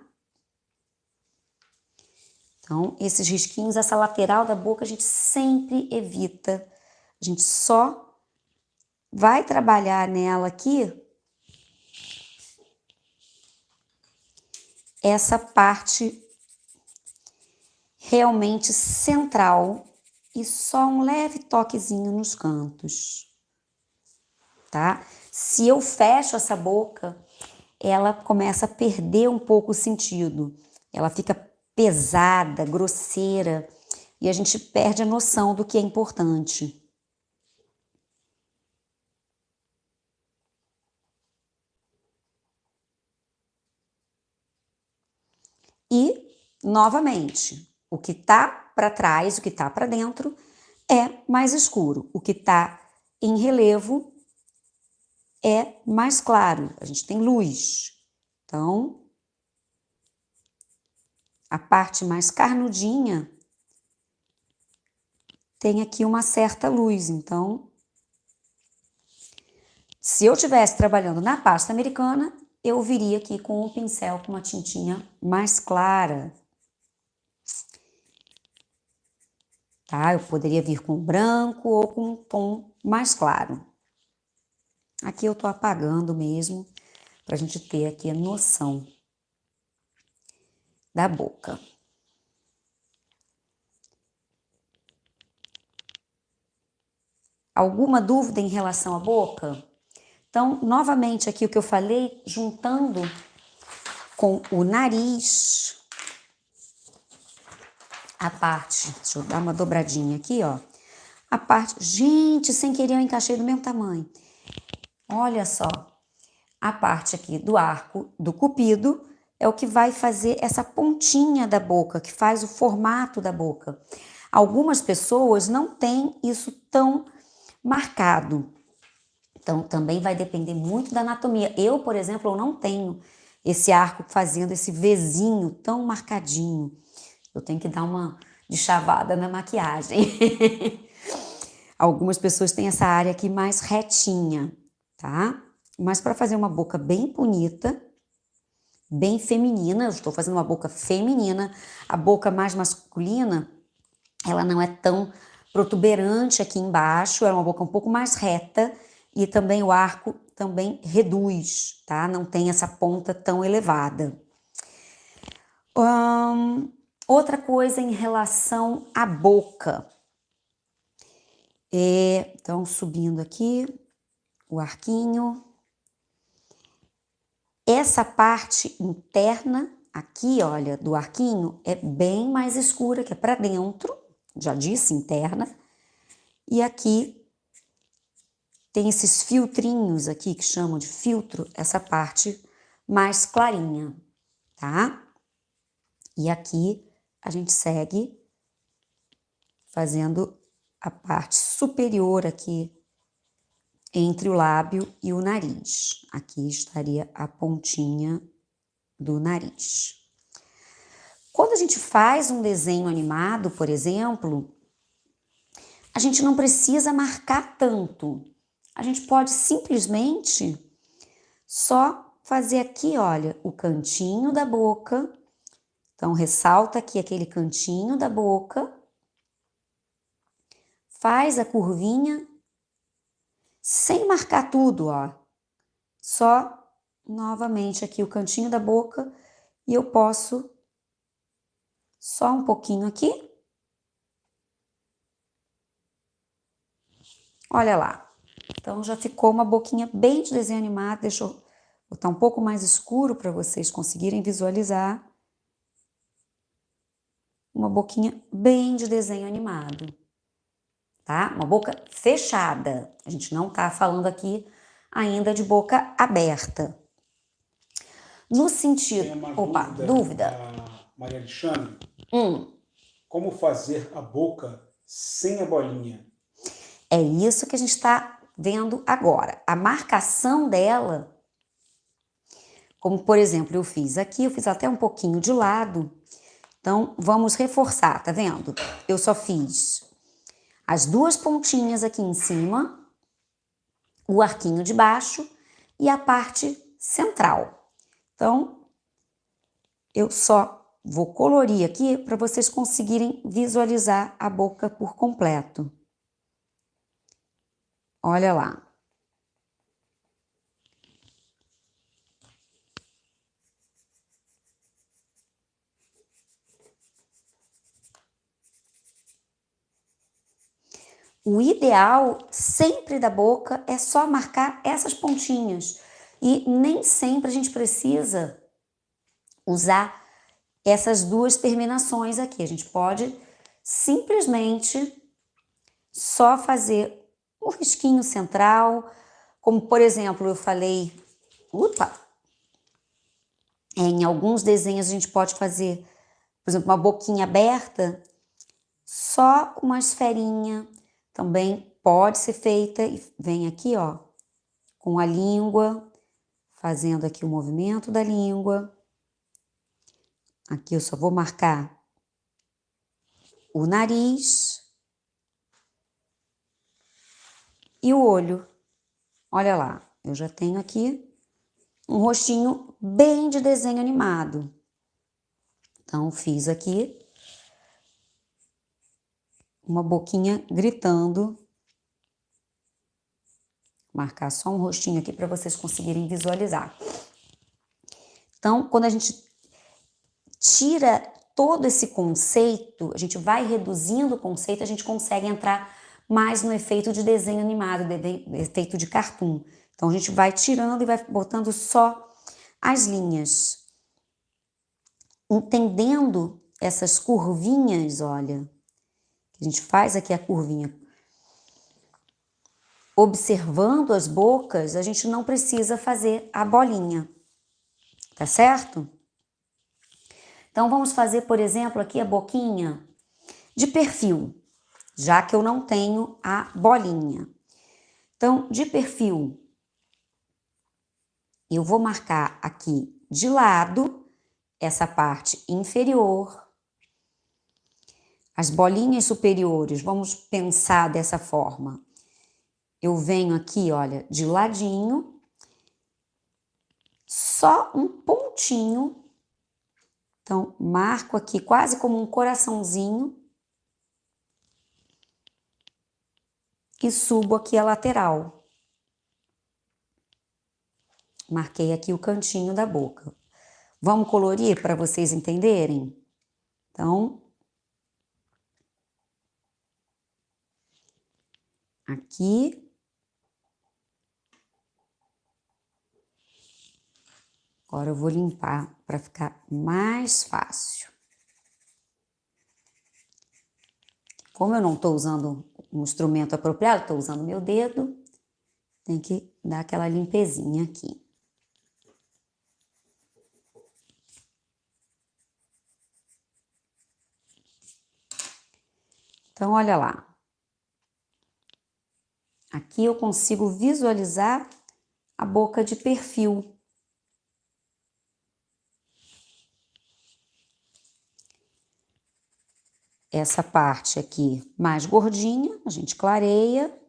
Então, esses risquinhos, essa lateral da boca, a gente sempre evita. A gente só vai trabalhar nela aqui essa parte realmente central e só um leve toquezinho nos cantos, tá? Se eu fecho essa boca, ela começa a perder um pouco o sentido. Ela fica pesada, grosseira, e a gente perde a noção do que é importante. E, novamente, o que está para trás, o que está para dentro, é mais escuro. O que está em relevo é mais claro. A gente tem luz. Então, a parte mais carnudinha tem aqui uma certa luz. Então, se eu estivesse trabalhando na pasta americana, eu viria aqui com um pincel com uma tintinha mais clara. Tá? Eu poderia vir com branco ou com um tom mais claro. Aqui eu tô apagando mesmo, pra gente ter aqui a noção da boca. Alguma dúvida em relação à boca? Então, novamente aqui o que eu falei, juntando com o nariz, a parte, deixa eu dar uma dobradinha aqui, ó. A parte, gente, sem querer eu encaixei do mesmo tamanho. Olha só, a parte aqui do arco do cupido é o que vai fazer essa pontinha da boca, que faz o formato da boca. Algumas pessoas não têm isso tão marcado. Então, também vai depender muito da anatomia. Eu, por exemplo, eu não tenho esse arco fazendo esse Vzinho tão marcadinho. Eu tenho que dar uma de chavada na maquiagem. Algumas pessoas têm essa área aqui mais retinha, tá? Mas para fazer uma boca bem bonita, bem feminina, eu estou fazendo uma boca feminina, a boca mais masculina, ela não é tão protuberante aqui embaixo, é uma boca um pouco mais reta e também o arco também reduz, tá? Não tem essa ponta tão elevada. Outra coisa em relação à boca. Então, subindo aqui o arquinho. Essa parte interna aqui, olha, do arquinho é bem mais escura, que é para dentro, já disse, interna. E aqui tem esses filtrinhos aqui que chamam de filtro, essa parte mais clarinha, tá? E aqui a gente segue fazendo a parte superior aqui entre o lábio e o nariz. Aqui estaria a pontinha do nariz. Quando a gente faz um desenho animado, por exemplo, a gente não precisa marcar tanto. A gente pode simplesmente só fazer aqui, olha, o cantinho da boca. Então, ressalta aqui aquele cantinho da boca. Faz a curvinha sem marcar tudo, ó. Só, novamente, aqui o cantinho da boca e eu posso só um pouquinho aqui. Olha lá. Então, já ficou uma boquinha bem de desenho animado. Deixa eu botar um pouco mais escuro para vocês conseguirem visualizar. Uma boquinha bem de desenho animado. Tá? Uma boca fechada. A gente não tá falando aqui ainda de boca aberta. No sentido... Tem uma dúvida. Maria Alexandre. Como fazer a boca sem a bolinha? É isso que a gente está vendo agora. A marcação dela, como por exemplo eu fiz aqui, eu fiz até um pouquinho de lado. Então vamos reforçar, tá vendo? Eu só fiz as duas pontinhas aqui em cima, o arquinho de baixo e a parte central. Então, eu só vou colorir aqui para vocês conseguirem visualizar a boca por completo. Olha lá. O ideal sempre da boca é só marcar essas pontinhas. E nem sempre a gente precisa usar essas duas terminações aqui. A gente pode simplesmente só fazer o risquinho central, como por exemplo, eu falei, em alguns desenhos a gente pode fazer, por exemplo, uma boquinha aberta, só uma esferinha, também pode ser feita, e vem aqui, ó, com a língua, fazendo aqui o movimento da língua. Aqui eu só vou marcar o nariz e o olho. Olha lá, eu já tenho aqui um rostinho bem de desenho animado. Então, fiz aqui uma boquinha gritando. Marcar só um rostinho aqui para vocês conseguirem visualizar. Então, quando a gente tira todo esse conceito, a gente vai reduzindo o conceito, a gente consegue entrar mais no efeito de desenho animado, efeito de cartoon. Então, a gente vai tirando e vai botando só as linhas. Entendendo essas curvinhas, olha, a gente faz aqui a curvinha. Observando as bocas, a gente não precisa fazer a bolinha, tá certo? Então, vamos fazer, por exemplo, aqui a boquinha de perfil, já que eu não tenho a bolinha. Então, de perfil, eu vou marcar aqui de lado essa parte inferior. As bolinhas superiores, vamos pensar dessa forma. Eu venho aqui, olha, de ladinho, só um pontinho. Então, marco aqui quase como um coraçãozinho. E subo aqui a lateral. Marquei aqui o cantinho da boca. Vamos colorir para vocês entenderem? Então, aqui. Agora eu vou limpar para ficar mais fácil. Como eu não estou usando um instrumento apropriado, estou usando meu dedo, tem que dar aquela limpezinha aqui. Então, olha lá. Aqui eu consigo visualizar a boca de perfil. Essa parte aqui mais gordinha, a gente clareia.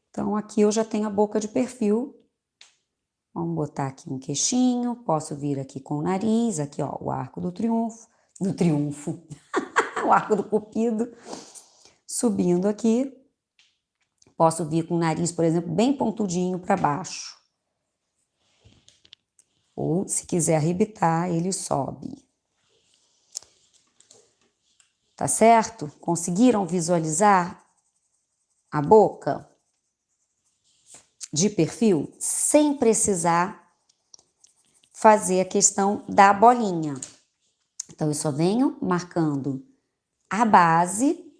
Então, aqui eu já tenho a boca de perfil. Vamos botar aqui um queixinho, posso vir aqui com o nariz, aqui ó, o arco do triunfo, o arco do cupido, subindo aqui. Posso vir com o nariz, por exemplo, bem pontudinho para baixo. Ou, se quiser arrebitar, ele sobe. Tá certo? Conseguiram visualizar a boca de perfil sem precisar fazer a questão da bolinha. Então, eu só venho marcando a base,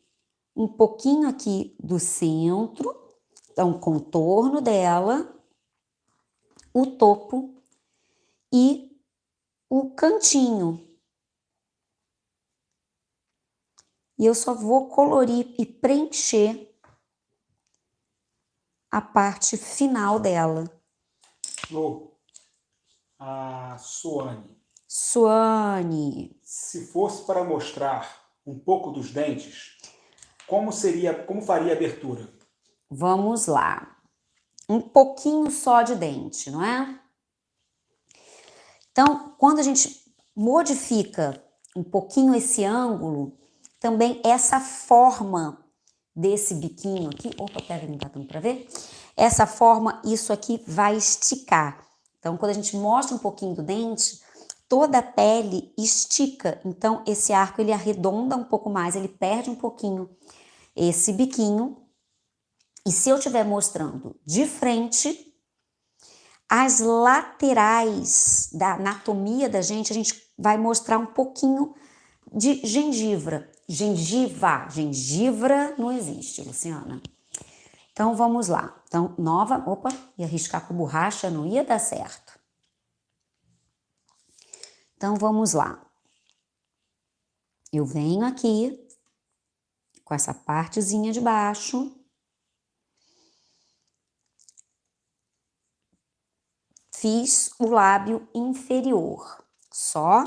um pouquinho aqui do centro, então, o contorno dela, o topo e o cantinho. E eu só vou colorir e preencher a parte final dela. A Suane. Suane. Se fosse para mostrar um pouco dos dentes, como faria a abertura? Vamos lá. Um pouquinho só de dente, não é? Então, quando a gente modifica um pouquinho esse ângulo, também essa forma desse biquinho aqui, opa, pera, não tá dando pra ver? Essa forma, isso aqui vai esticar. Então, quando a gente mostra um pouquinho do dente, toda a pele estica. Então, esse arco, ele arredonda um pouco mais, ele perde um pouquinho esse biquinho. E E se eu estiver mostrando de frente, as laterais da anatomia da gente, a gente vai mostrar um pouquinho de gengiva. Gengiva não existe, Luciana. Então, vamos lá. Então, opa, ia riscar com borracha, não ia dar certo. Então, vamos lá. Eu venho aqui com essa partezinha de baixo. Fiz o lábio inferior, só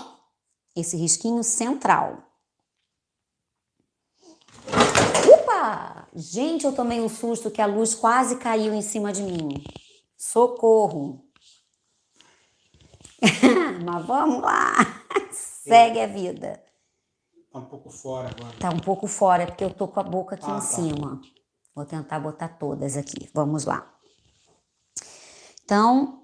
esse risquinho central. Opa! Gente, eu tomei um susto que a luz quase caiu em cima de mim. Socorro! Mas vamos lá! Segue a vida. Tá um pouco fora agora. Tá um pouco fora, porque eu tô com a boca aqui em Tá. cima. Vou tentar botar todas aqui. Vamos lá. Então,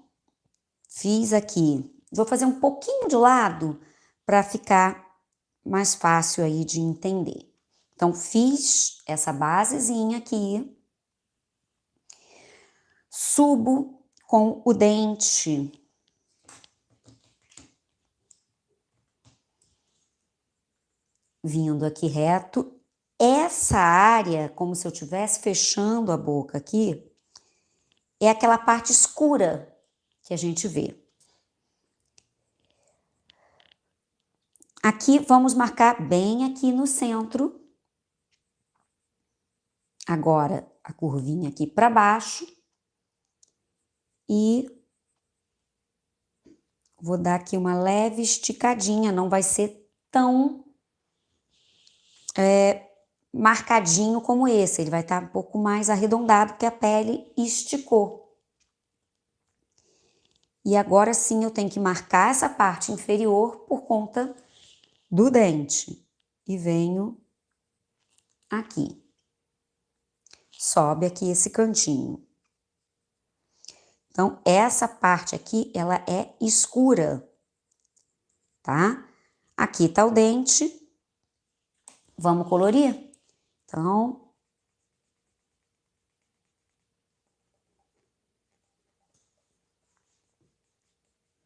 fiz aqui. Vou fazer um pouquinho de lado para ficar mais fácil aí de entender. Então, fiz essa basezinha aqui. Subo com o dente. Vindo aqui reto. Essa área, como se eu estivesse fechando a boca aqui, é aquela parte escura que a gente vê. Aqui, vamos marcar bem aqui no centro. Agora, a curvinha aqui para baixo. E vou dar aqui uma leve esticadinha, não vai ser tão marcadinho como esse. Ele vai estar um pouco mais arredondado, porque a pele esticou. E agora sim eu tenho que marcar essa parte inferior por conta do dente. E venho aqui. Sobe aqui esse cantinho. Então, essa parte aqui, ela é escura, tá? Aqui tá o dente. Vamos colorir? Então,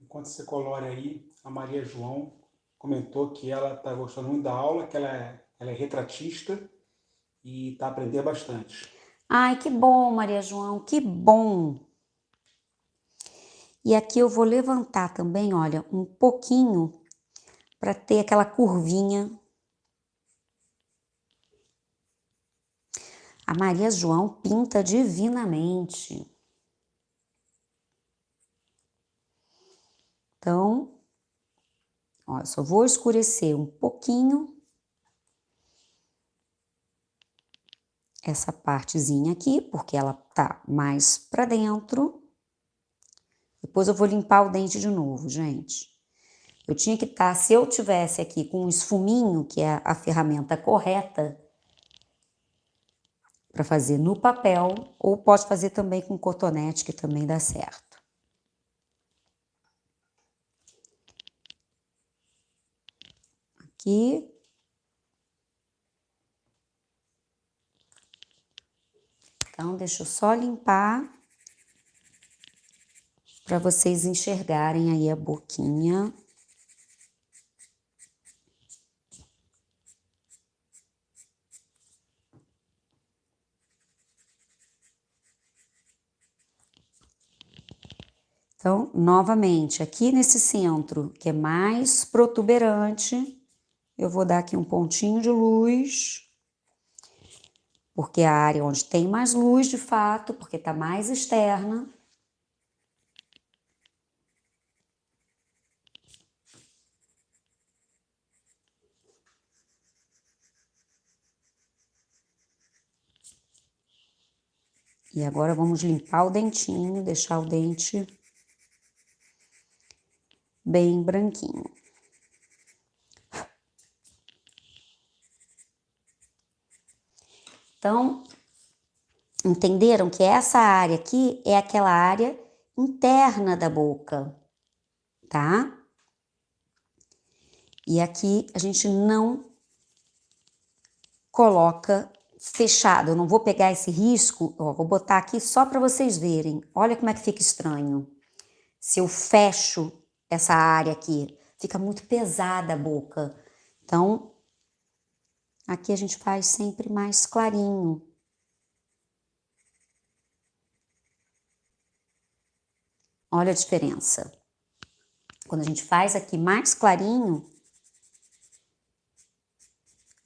enquanto você colore aí, a Maria João comentou que ela tá gostando muito da aula, que ela é retratista e tá aprendendo bastante. ai, que bom, Maria João, que bom! E aqui eu vou levantar também, olha, um pouquinho para ter aquela curvinha. A Maria João pinta divinamente. Então, ó, eu só vou escurecer um pouquinho essa partezinha aqui, porque ela tá mais para dentro. Depois eu vou limpar o dente de novo, gente. Eu tinha que estar, se eu tivesse aqui com um esfuminho, que é a ferramenta correta para fazer no papel, ou pode fazer também com cotonete, que também dá certo. Aqui. Então, deixa eu só limpar para vocês enxergarem aí a boquinha. Então, novamente, aqui nesse centro, que é mais protuberante, eu vou dar aqui um pontinho de luz, porque é a área onde tem mais luz, de fato, porque tá mais externa. E agora vamos limpar o dentinho, deixar o dente bem branquinho. Então, entenderam que essa área aqui é aquela área interna da boca, tá? E aqui a gente não coloca fechado, eu não vou pegar esse risco, ó, vou botar aqui só para vocês verem. Olha como é que fica estranho. Se eu fecho essa área aqui, fica muito pesada a boca. Então, aqui a gente faz sempre mais clarinho. Olha a diferença. Quando a gente faz aqui mais clarinho,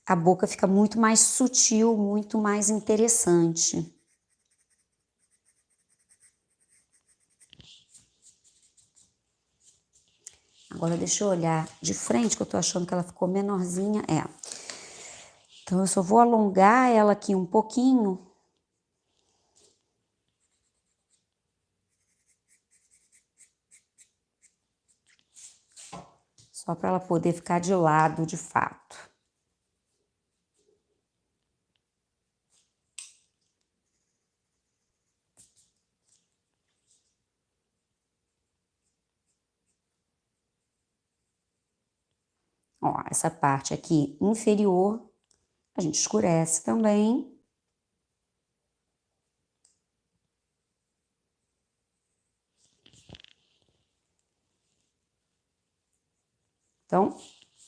a boca fica muito mais sutil, muito mais interessante. Agora deixa eu olhar de frente, que eu tô achando que ela ficou menorzinha. Então eu só vou alongar ela aqui um pouquinho. Só para ela poder ficar de lado de fato. Ó, essa parte aqui inferior, a gente escurece também. Então,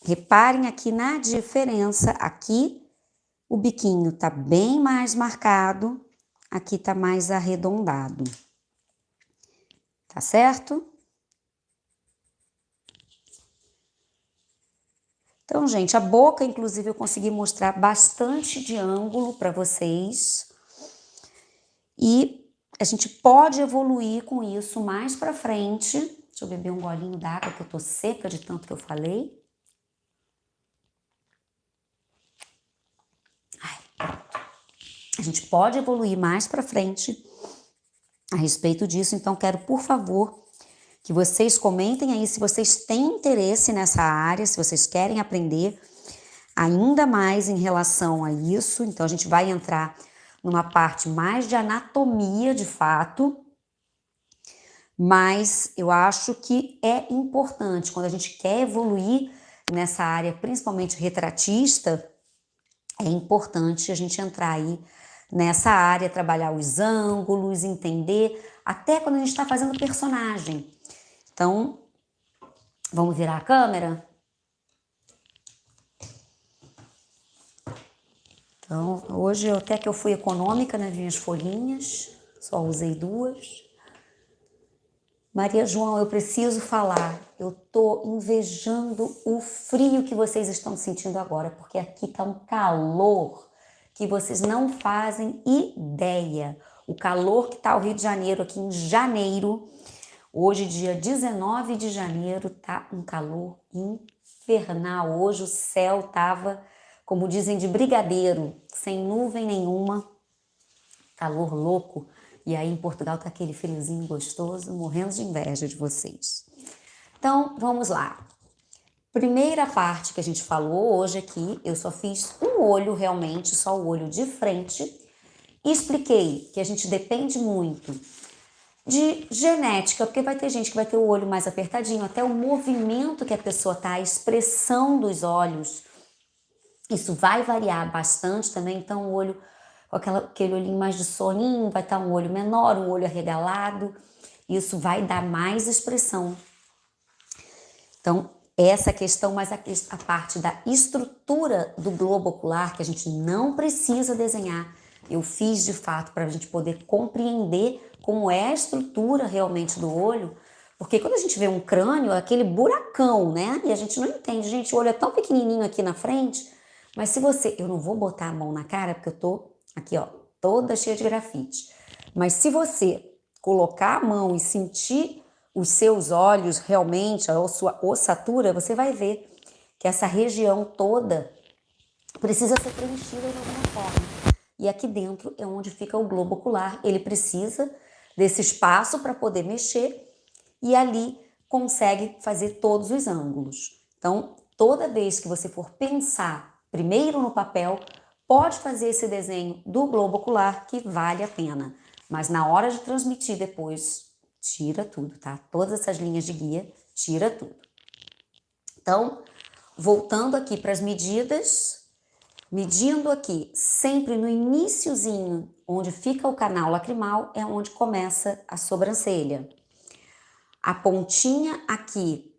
reparem aqui na diferença. Aqui o biquinho tá bem mais marcado, aqui tá mais arredondado. Tá certo? Então, gente, a boca, inclusive, eu consegui mostrar bastante de ângulo para vocês. E a gente pode evoluir com isso mais para frente. Deixa eu beber um golinho d'água, que eu tô seca de tanto que eu falei. A gente pode evoluir mais para frente a respeito disso. Então, quero, por favor, que vocês comentem aí se vocês têm interesse nessa área, se vocês querem aprender ainda mais em relação a isso. Então, a gente vai entrar numa parte mais de anatomia, de fato, mas eu acho que é importante, quando a gente quer evoluir nessa área, principalmente retratista, é importante a gente entrar aí nessa área, trabalhar os ângulos, entender, até quando a gente está fazendo personagem. Então, vamos virar a câmera? Então, hoje até que eu fui econômica nas minhas folhinhas, só usei 2. Maria João, eu preciso falar, eu tô invejando o frio que vocês estão sentindo agora, porque aqui tá um calor que vocês não fazem ideia. O calor que tá o Rio de Janeiro aqui em janeiro, hoje dia 19 de janeiro, tá um calor infernal. Hoje o céu tava, como dizem, de brigadeiro, sem nuvem nenhuma, calor louco. E aí em Portugal tá aquele friozinho gostoso, morrendo de inveja de vocês. Então, vamos lá. Primeira parte que a gente falou hoje aqui, eu só fiz um olho realmente, só o olho de frente. E expliquei que a gente depende muito de genética, porque vai ter gente que vai ter o olho mais apertadinho, até o movimento que a pessoa tá, a expressão dos olhos. Isso vai variar bastante também, então o olho com aquele olhinho mais de soninho, vai estar um olho menor, um olho arregalado, isso vai dar mais expressão. Então, essa questão, mas a parte da estrutura do globo ocular, que a gente não precisa desenhar, eu fiz de fato para a gente poder compreender como é a estrutura realmente do olho, porque quando a gente vê um crânio, é aquele buracão, né? E a gente não entende, gente, o olho é tão pequenininho aqui na frente, mas se você, eu não vou botar a mão na cara, porque eu tô aqui, ó, toda cheia de grafite. Mas se você colocar a mão e sentir os seus olhos realmente, a sua ossatura, você vai ver que essa região toda precisa ser preenchida de alguma forma. E aqui dentro é onde fica o globo ocular. Ele precisa desse espaço para poder mexer e ali consegue fazer todos os ângulos. Então, toda vez que você for pensar primeiro no papel, pode fazer esse desenho do globo ocular que vale a pena, mas na hora de transmitir depois, tira tudo, tá? Todas essas linhas de guia, tira tudo. Então, voltando aqui para as medidas, Medindo aqui, sempre no iniciozinho, onde fica o canal lacrimal, é onde começa a sobrancelha. A pontinha aqui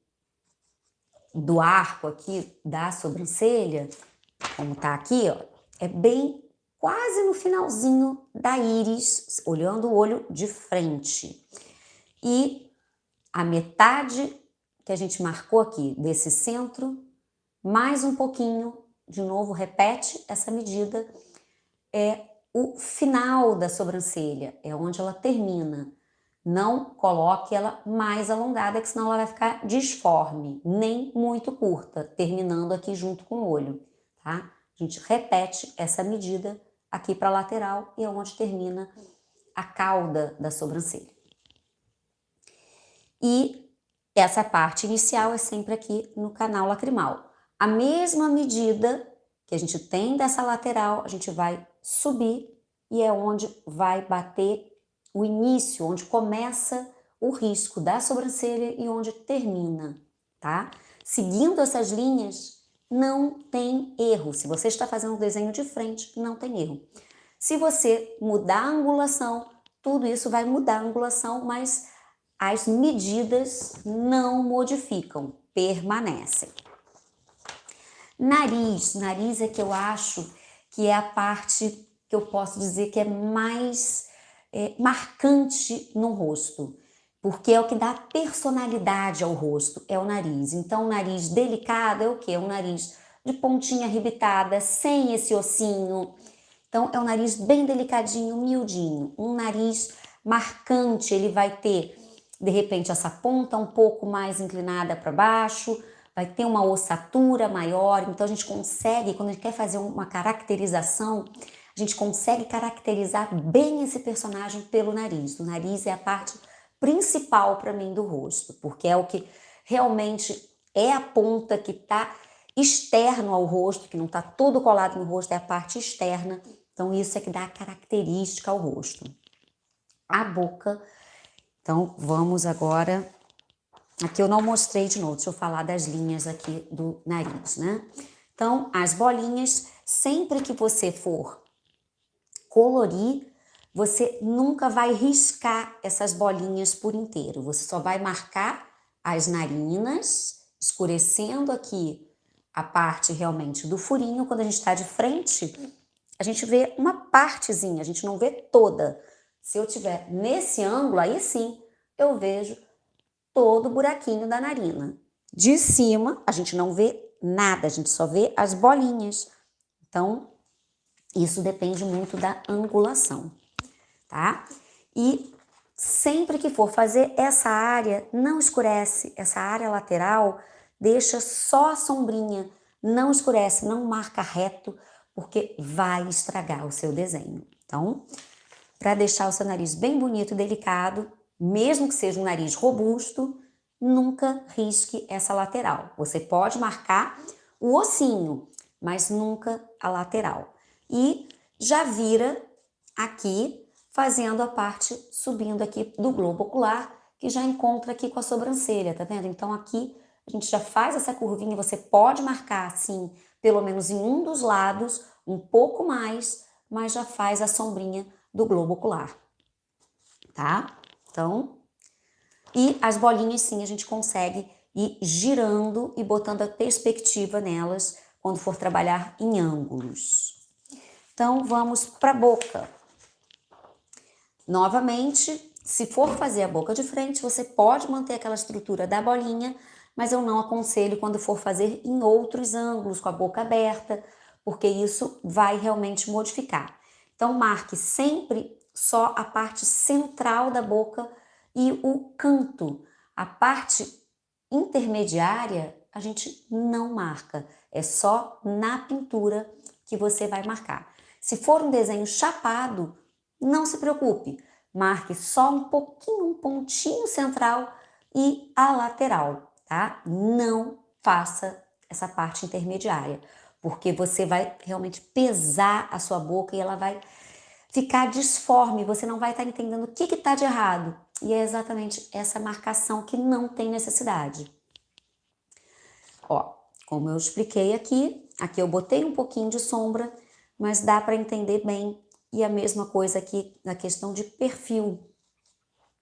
do arco aqui da sobrancelha, como tá aqui, ó, é bem quase no finalzinho da íris, olhando o olho de frente. E a metade que a gente marcou aqui desse centro, mais um pouquinho, de novo, repete essa medida, é o final da sobrancelha, é onde ela termina. Não coloque ela mais alongada, que senão ela vai ficar disforme, nem muito curta, terminando aqui junto com o olho, tá? A gente repete essa medida aqui para a lateral e é onde termina a cauda da sobrancelha. E essa parte inicial é sempre aqui no canal lacrimal. A mesma medida que a gente tem dessa lateral, a gente vai subir e é onde vai bater o início, onde começa o risco da sobrancelha e onde termina, tá? Seguindo essas linhas, não tem erro. Se você está fazendo um desenho de frente, não tem erro. Se você mudar a angulação, tudo isso vai mudar a angulação, mas as medidas não modificam, permanecem. Nariz é que eu acho que é a parte que eu posso dizer que é mais marcante no rosto, porque é o que dá personalidade ao rosto, é o nariz. Então, o nariz delicado é o quê? É um nariz de pontinha arrebitada, sem esse ossinho. Então, é um nariz bem delicadinho, miudinho. Um nariz marcante, ele vai ter, de repente, essa ponta um pouco mais inclinada para baixo, vai ter uma ossatura maior. Então, a gente consegue, quando a gente quer fazer uma caracterização, a gente consegue caracterizar bem esse personagem pelo nariz. O nariz é a parte principal para mim do rosto, porque é o que realmente é a ponta que está externo ao rosto, que não está todo colado no rosto, é a parte externa. Então, isso é que dá a característica ao rosto. A boca, então, vamos agora... Aqui eu não mostrei de novo, deixa eu falar das linhas aqui do nariz, né? Então, as bolinhas, sempre que você for colorir, você nunca vai riscar essas bolinhas por inteiro. Você só vai marcar as narinas, escurecendo aqui a parte realmente do furinho. Quando a gente está de frente, a gente vê uma partezinha, a gente não vê toda. Se eu tiver nesse ângulo, aí sim, eu vejo todo o buraquinho da narina. De cima, a gente não vê nada, a gente só vê as bolinhas. Então, isso depende muito da angulação, tá? E sempre que for fazer essa área, não escurece. Essa área lateral, deixa só a sombrinha. Não escurece, não marca reto, porque vai estragar o seu desenho. Então, para deixar o seu nariz bem bonito e delicado, mesmo que seja um nariz robusto, nunca risque essa lateral. Você pode marcar o ossinho, mas nunca a lateral. E já vira aqui, fazendo a parte, subindo aqui do globo ocular, que já encontra aqui com a sobrancelha, tá vendo? Então aqui a gente já faz essa curvinha, você pode marcar assim, pelo menos em um dos lados, um pouco mais, mas já faz a sombrinha do globo ocular, tá? Então, e as bolinhas sim, a gente consegue ir girando e botando a perspectiva nelas quando for trabalhar em ângulos. Então, vamos para a boca. Novamente, se for fazer a boca de frente, você pode manter aquela estrutura da bolinha, mas eu não aconselho quando for fazer em outros ângulos, com a boca aberta, porque isso vai realmente modificar. Então, marque sempre só a parte central da boca e o canto. A parte intermediária, a gente não marca. É só na pintura que você vai marcar. Se for um desenho chapado, não se preocupe. Marque só um pouquinho, um pontinho central e a lateral, tá? Não faça essa parte intermediária, porque você vai realmente pesar a sua boca e ela vai ficar disforme, você não vai estar entendendo o que está de errado. E é exatamente essa marcação que não tem necessidade. Ó, como eu expliquei aqui, Aqui eu botei um pouquinho de sombra, mas dá para entender bem. E a mesma coisa aqui na questão de perfil.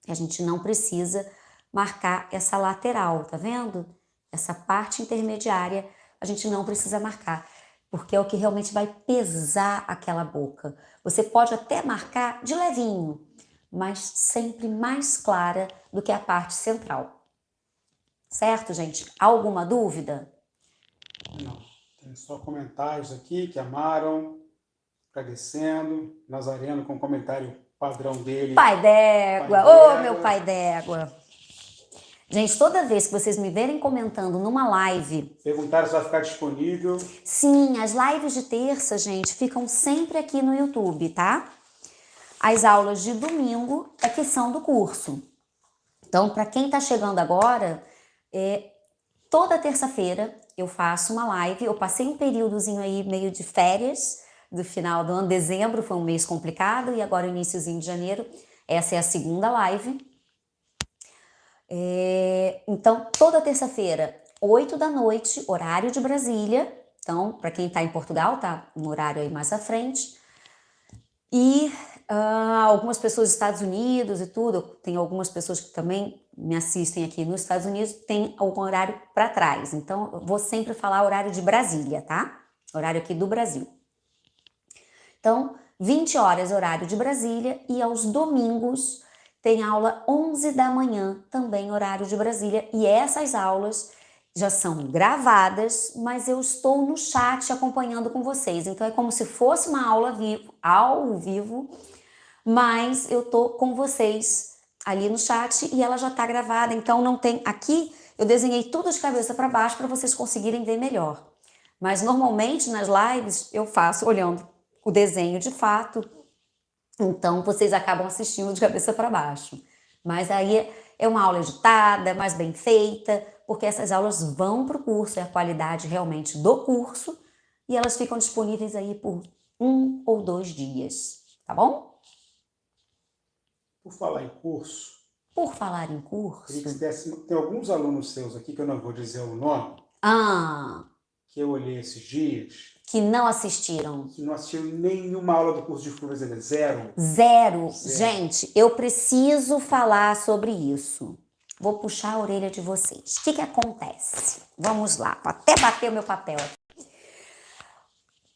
A gente não precisa marcar essa lateral, tá vendo? Essa parte intermediária a gente não precisa marcar, porque é o que realmente vai pesar aquela boca. Você pode até marcar de levinho, mas sempre mais clara do que a parte central. Certo, gente? Alguma dúvida? Não. Tem só comentários aqui que amaram, agradecendo. Nazareno com comentário padrão dele. Pai d'égua! Ô, meu pai d'égua! Gente, toda vez que vocês me verem comentando numa live... Perguntaram se vai ficar disponível. Sim, as lives de terça, gente, ficam sempre aqui no YouTube, tá? As aulas de domingo é que são do curso. Então, para quem tá chegando agora, toda terça-feira eu faço uma live. Eu passei um períodozinho aí meio de férias do final do ano, dezembro foi um mês complicado e agora iniciozinho de janeiro, essa é a segunda live. Então, toda terça-feira, 8 da noite, horário de Brasília. Então, para quem está em Portugal, tá um horário aí mais à frente. E algumas pessoas dos Estados Unidos e tudo, tem algumas pessoas que também me assistem aqui nos Estados Unidos, tem algum horário para trás. Então, eu vou sempre falar horário de Brasília, tá? Horário aqui do Brasil. Então, 20 horas horário de Brasília e aos domingos tem aula 11 da manhã, também horário de Brasília. E essas aulas já são gravadas, mas eu estou no chat acompanhando com vocês. Então, é como se fosse uma aula ao vivo, mas eu tô com vocês ali no chat e ela já está gravada. Então, não tem... Aqui eu desenhei tudo de cabeça para baixo para vocês conseguirem ver melhor. Mas, normalmente, nas lives, eu faço olhando o desenho de fato, então vocês acabam assistindo de cabeça para baixo. Mas aí é uma aula editada, mais bem feita, porque essas aulas vão para o curso, é a qualidade realmente do curso, e elas ficam disponíveis aí por 1 ou 2 dias, tá bom? Por falar em curso... Por falar em curso... Tem alguns alunos seus aqui, que eu não vou dizer o nome, que eu olhei esses dias... Que não assistiram. Que não assistiram nenhuma aula do curso de flores, zero. Zero. Gente, eu preciso falar sobre isso. Vou puxar a orelha de vocês. O que acontece? Vamos lá, vou até bater o meu papel.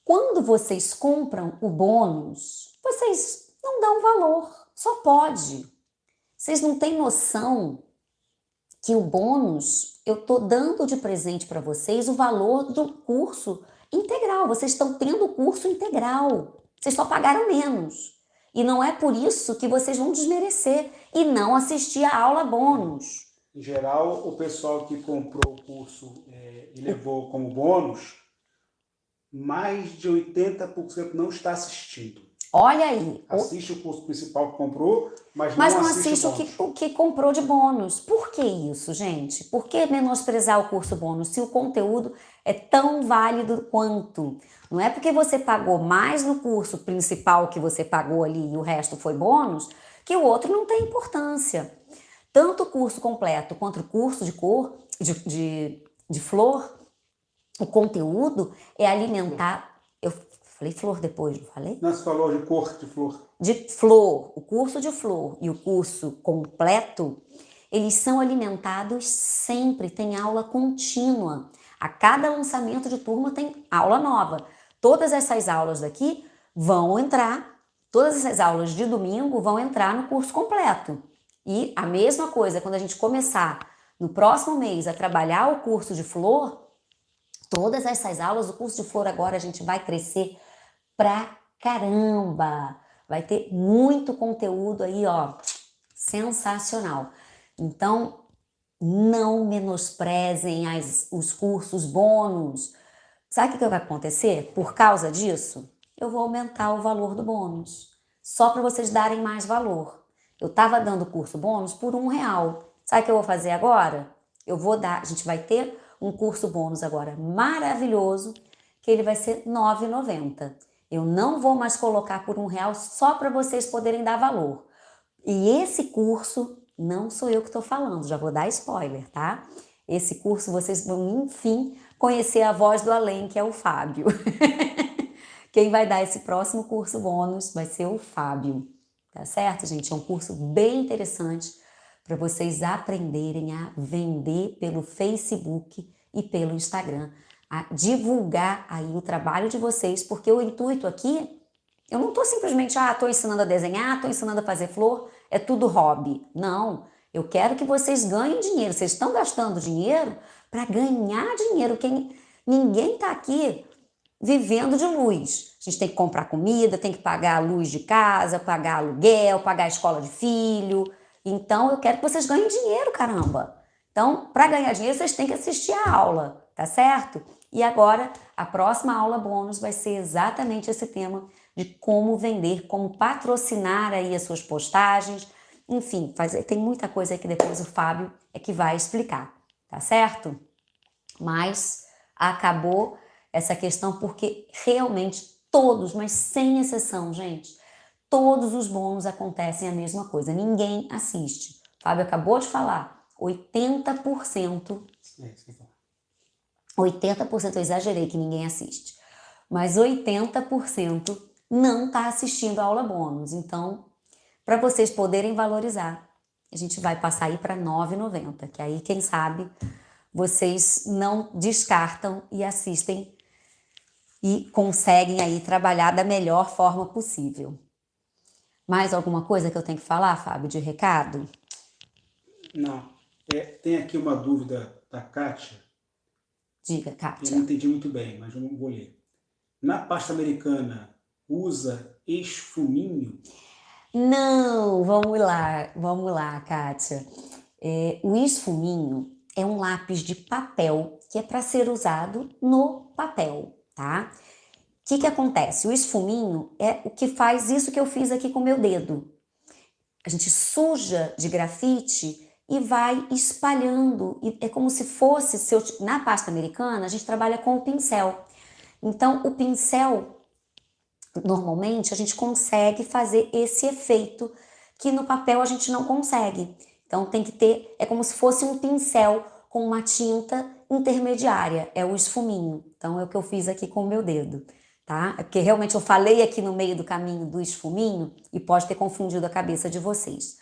Quando vocês compram o bônus, vocês não dão valor. Só pode. Vocês não têm noção que o bônus, eu tô dando de presente para vocês o valor do curso integral. Vocês estão tendo o curso integral. Vocês só pagaram menos. E não é por isso que vocês vão desmerecer e não assistir a aula bônus. Em geral, o pessoal que comprou o curso e levou como bônus, mais de 80% não está assistindo. Olha aí. Assiste o curso principal que comprou, mas não assiste o que comprou de bônus. Por que isso, gente? Por que menosprezar o curso bônus se o conteúdo é tão válido quanto? Não é porque você pagou mais no curso principal que você pagou ali e o resto foi bônus, que o outro não tem importância. Tanto o curso completo quanto o curso de cor, de flor, o conteúdo é alimentar... Eu falei flor depois, não falei? Não, você falou de cor, de flor. De flor, o curso de flor e o curso completo, eles são alimentados sempre, tem aula contínua. A cada lançamento de turma tem aula nova. Todas essas aulas daqui vão entrar, todas essas aulas de domingo vão entrar no curso completo. E a mesma coisa, quando a gente começar no próximo mês a trabalhar o curso de flor, todas essas aulas do curso de flor agora a gente vai crescer pra caramba! Vai ter muito conteúdo aí, ó, sensacional. Então, não menosprezem os cursos bônus. Sabe o que vai acontecer? Por causa disso, eu vou aumentar o valor do bônus. Só para vocês darem mais valor. Eu estava dando curso bônus por R$1. Sabe o que eu vou fazer agora? Eu vou dar, a gente vai ter um curso bônus agora maravilhoso, que ele vai ser R$ 9,90. Eu não vou mais colocar por R$1 só para vocês poderem dar valor. E esse curso, não sou eu que estou falando, já vou dar spoiler, tá? Esse curso vocês vão, enfim, conhecer a voz do além, que é o Fábio. Quem vai dar esse próximo curso bônus vai ser o Fábio, tá certo, gente? É um curso bem interessante para vocês aprenderem a vender pelo Facebook e pelo Instagram, a divulgar aí o trabalho de vocês, porque o intuito aqui, eu não estou simplesmente, estou ensinando a desenhar, estou ensinando a fazer flor, é tudo hobby. Não, eu quero que vocês ganhem dinheiro. Vocês estão gastando dinheiro para ganhar dinheiro. Ninguém está aqui vivendo de luz. A gente tem que comprar comida, tem que pagar a luz de casa, pagar aluguel, pagar a escola de filho. Então, eu quero que vocês ganhem dinheiro, caramba. Então, para ganhar dinheiro, vocês têm que assistir a aula, tá certo? E agora, a próxima aula bônus vai ser exatamente esse tema de como vender, como patrocinar aí as suas postagens. Enfim, tem muita coisa aí que depois o Fábio é que vai explicar, tá certo? Mas acabou essa questão porque realmente todos, mas sem exceção, gente, todos os bônus acontecem a mesma coisa, ninguém assiste. O Fábio acabou de falar, 80%, 80% eu exagerei que ninguém assiste, mas 80% não está assistindo a aula bônus. Então, para vocês poderem valorizar, a gente vai passar aí para R$ 9,90, que aí, quem sabe, vocês não descartam e assistem e conseguem aí trabalhar da melhor forma possível. Mais alguma coisa que eu tenho que falar, Fábio, de recado? Não. Tem aqui uma dúvida da Kátia. Diga, Eu Kátia. não entendi muito bem, mas eu não vou ler. Na pasta americana, usa esfuminho? Não, vamos lá, Kátia. O esfuminho é um lápis de papel que é para ser usado no papel, tá? O que acontece? O esfuminho é o que faz isso que eu fiz aqui com o meu dedo. A gente suja de grafite e vai espalhando. E é como se fosse, na pasta americana, a gente trabalha com o pincel. Então, o pincel, normalmente, a gente consegue fazer esse efeito que no papel a gente não consegue. Então, tem que ter, é como se fosse um pincel com uma tinta intermediária, é o esfuminho. Então, é o que eu fiz aqui com o meu dedo, tá? É porque realmente eu falei aqui no meio do caminho do esfuminho e pode ter confundido a cabeça de vocês.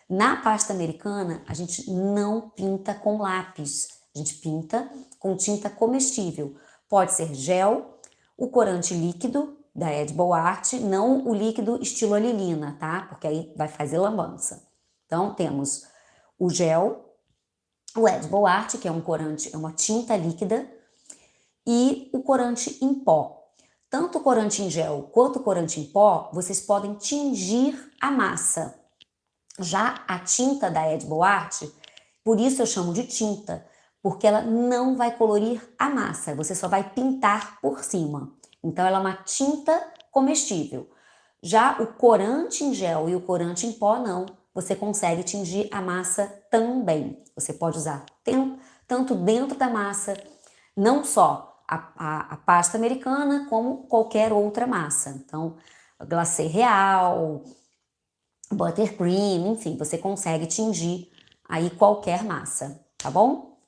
Na pasta americana, a gente não pinta com lápis, a gente pinta com tinta comestível. Pode ser gel, o corante líquido da Edible Art, não o líquido estilo anilina, tá? Porque aí vai fazer lambança. Então, temos o gel, o Edible Art, que é um corante, é uma tinta líquida, e o corante em pó. Tanto o corante em gel quanto o corante em pó, vocês podem tingir a massa. Já a tinta da Edible Art, por isso eu chamo de tinta, porque ela não vai colorir a massa, você só vai pintar por cima. Então, ela é uma tinta comestível. Já o corante em gel e o corante em pó, não. Você consegue tingir a massa também. Você pode usar tanto dentro da massa, não só a pasta americana, como qualquer outra massa. Então, glacê real, buttercream, enfim, você consegue tingir aí qualquer massa, tá bom?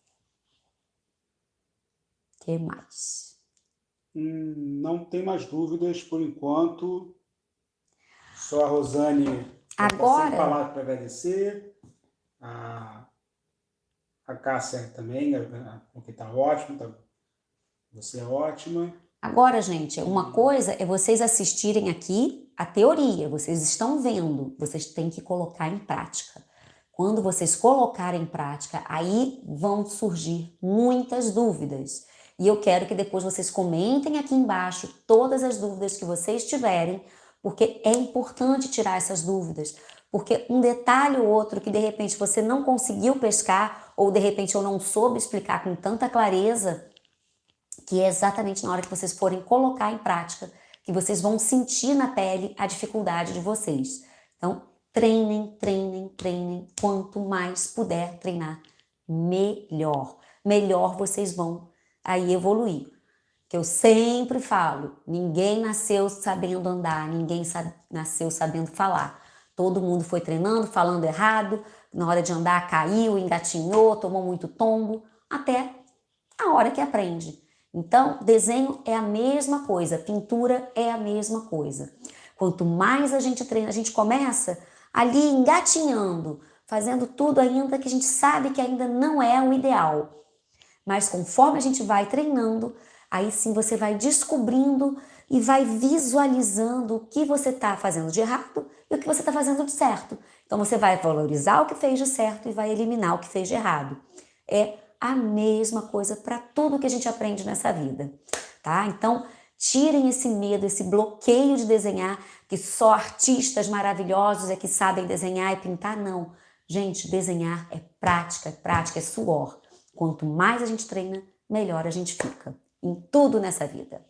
O que mais? Não tem mais dúvidas por enquanto. Só a Rosane Agora, sem palavras para agradecer. A Cássia também, porque está ótimo. Você é ótima. Agora, gente, uma coisa é vocês assistirem aqui a teoria, vocês estão vendo, vocês têm que colocar em prática. Quando vocês colocarem em prática, aí vão surgir muitas dúvidas. E eu quero que depois vocês comentem aqui embaixo todas as dúvidas que vocês tiverem, porque é importante tirar essas dúvidas. Porque um detalhe ou outro que de repente você não conseguiu pescar, ou de repente eu não soube explicar com tanta clareza, que é exatamente na hora que vocês forem colocar em prática, que vocês vão sentir na pele a dificuldade de vocês. Então, treinem, treinem, treinem. Quanto mais puder treinar, melhor. Melhor vocês vão aí evoluir. Que eu sempre falo, ninguém nasceu sabendo andar, ninguém nasceu sabendo falar. Todo mundo foi treinando, falando errado, na hora de andar caiu, engatinhou, tomou muito tombo, até a hora que aprende. Então, desenho é a mesma coisa, pintura é a mesma coisa. Quanto mais a gente treina, a gente começa ali engatinhando, fazendo tudo ainda que a gente sabe que ainda não é o ideal. Mas conforme a gente vai treinando, aí sim você vai descobrindo e vai visualizando o que você está fazendo de errado e o que você está fazendo de certo. Então você vai valorizar o que fez de certo e vai eliminar o que fez de errado. É a mesma coisa para tudo que a gente aprende nessa vida, tá? Então tirem esse medo, esse bloqueio de desenhar, que só artistas maravilhosos é que sabem desenhar e pintar. Não, gente, desenhar é prática, é suor. Quanto mais a gente treina, melhor a gente fica. Em tudo nessa vida.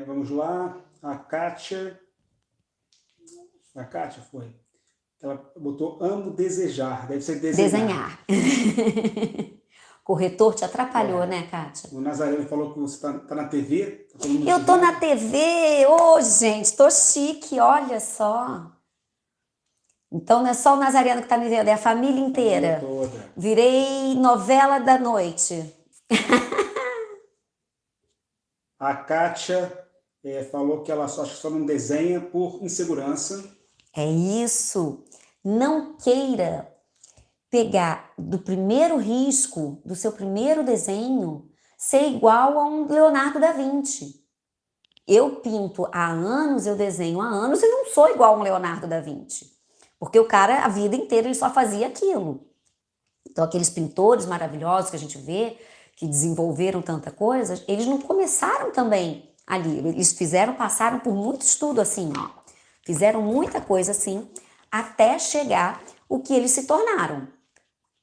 Vamos lá. A Kátia foi. Ela botou amo desejar. Deve ser desenhar. Corretor te atrapalhou, né, Kátia? O Nazareno falou que você tá na TV. Eu tô na TV! Ô, gente, tô chique, olha só. Então não é só o Nazareno que tá me vendo, é a família inteira. Toda. Virei novela da noite. A Kátia falou que ela só não desenha por insegurança. É isso. Não queira pegar do primeiro risco, do seu primeiro desenho, ser igual a um Leonardo da Vinci. Eu pinto há anos, eu desenho há anos e não sou igual a um Leonardo da Vinci. Porque o cara, a vida inteira, ele só fazia aquilo. Então, aqueles pintores maravilhosos que a gente vê, que desenvolveram tanta coisa, eles não começaram também ali. Eles passaram por muito estudo assim, ó. Fizeram muita coisa assim, até chegar o que eles se tornaram.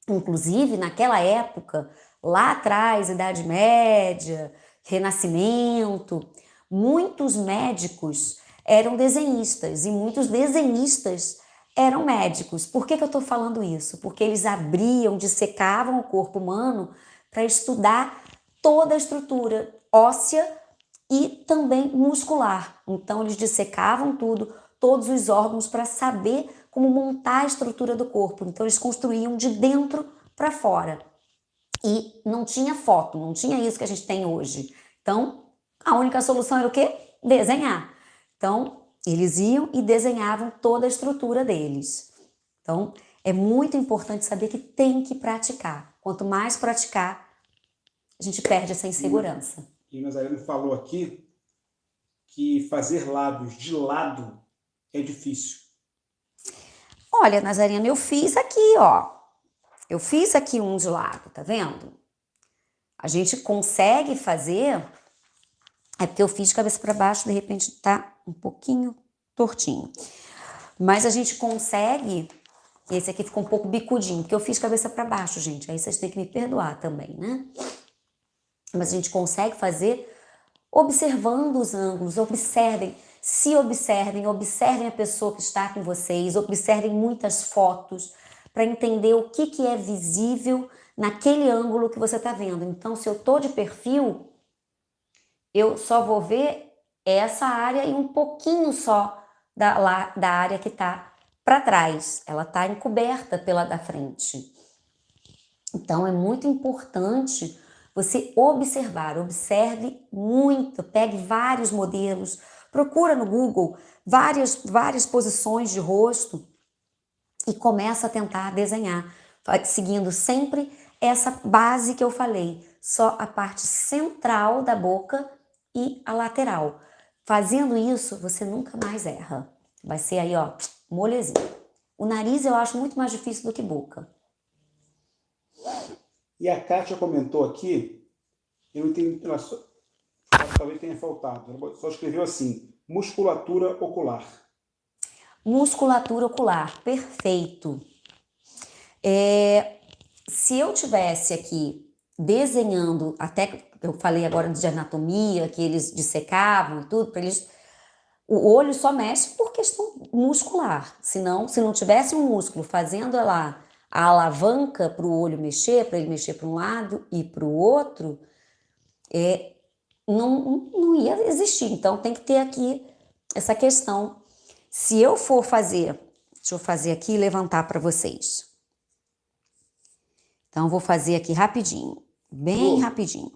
Inclusive, naquela época, lá atrás, Idade Média, Renascimento, muitos médicos eram desenhistas e muitos desenhistas eram médicos. Por que eu estou falando isso? Porque eles abriam, dissecavam o corpo humano para estudar toda a estrutura óssea e também muscular. Então, eles dissecavam tudo, todos os órgãos, para saber como montar a estrutura do corpo. Então, eles construíam de dentro para fora. E não tinha foto, não tinha isso que a gente tem hoje. Então, a única solução era o quê? Desenhar. Então, eles iam e desenhavam toda a estrutura deles. Então, é muito importante saber que tem que praticar. Quanto mais praticar, a gente perde essa insegurança. E o Nazareno falou aqui que fazer lábios de lado é difícil. Olha, Nazareno, eu fiz aqui, ó. Eu fiz aqui um de lado, tá vendo? A gente consegue fazer... É porque eu fiz de cabeça para baixo, de repente tá um pouquinho tortinho. Mas a gente consegue... Esse aqui ficou um pouco bicudinho, porque eu fiz cabeça para baixo, gente. Aí vocês têm que me perdoar também, né? Mas a gente consegue fazer observando os ângulos, observem, se observem, observem a pessoa que está com vocês, observem muitas fotos para entender o que é visível naquele ângulo que você está vendo. Então, se eu estou de perfil, eu só vou ver essa área e um pouquinho só da área que está para trás. Ela está encoberta pela da frente. Então, é muito importante você observar, observe muito, pegue vários modelos, procura no Google várias posições de rosto e começa a tentar desenhar, seguindo sempre essa base que eu falei, só a parte central da boca e a lateral. Fazendo isso, você nunca mais erra. Vai ser aí, ó, molezinho. O nariz eu acho muito mais difícil do que boca. E a Kátia comentou aqui, eu entendi, talvez tenha faltado, ela só escreveu assim, musculatura ocular. Musculatura ocular, perfeito. Se eu tivesse aqui desenhando, até eu falei agora de anatomia, que eles dissecavam e tudo, para eles... O olho só mexe por questão muscular, senão, se não tivesse um músculo fazendo lá a alavanca para o olho mexer, para ele mexer para um lado e para o outro, não ia existir. Então tem que ter aqui essa questão. Se eu for fazer, deixa eu fazer aqui e levantar para vocês. Então, vou fazer aqui rapidinho, bem rapidinho.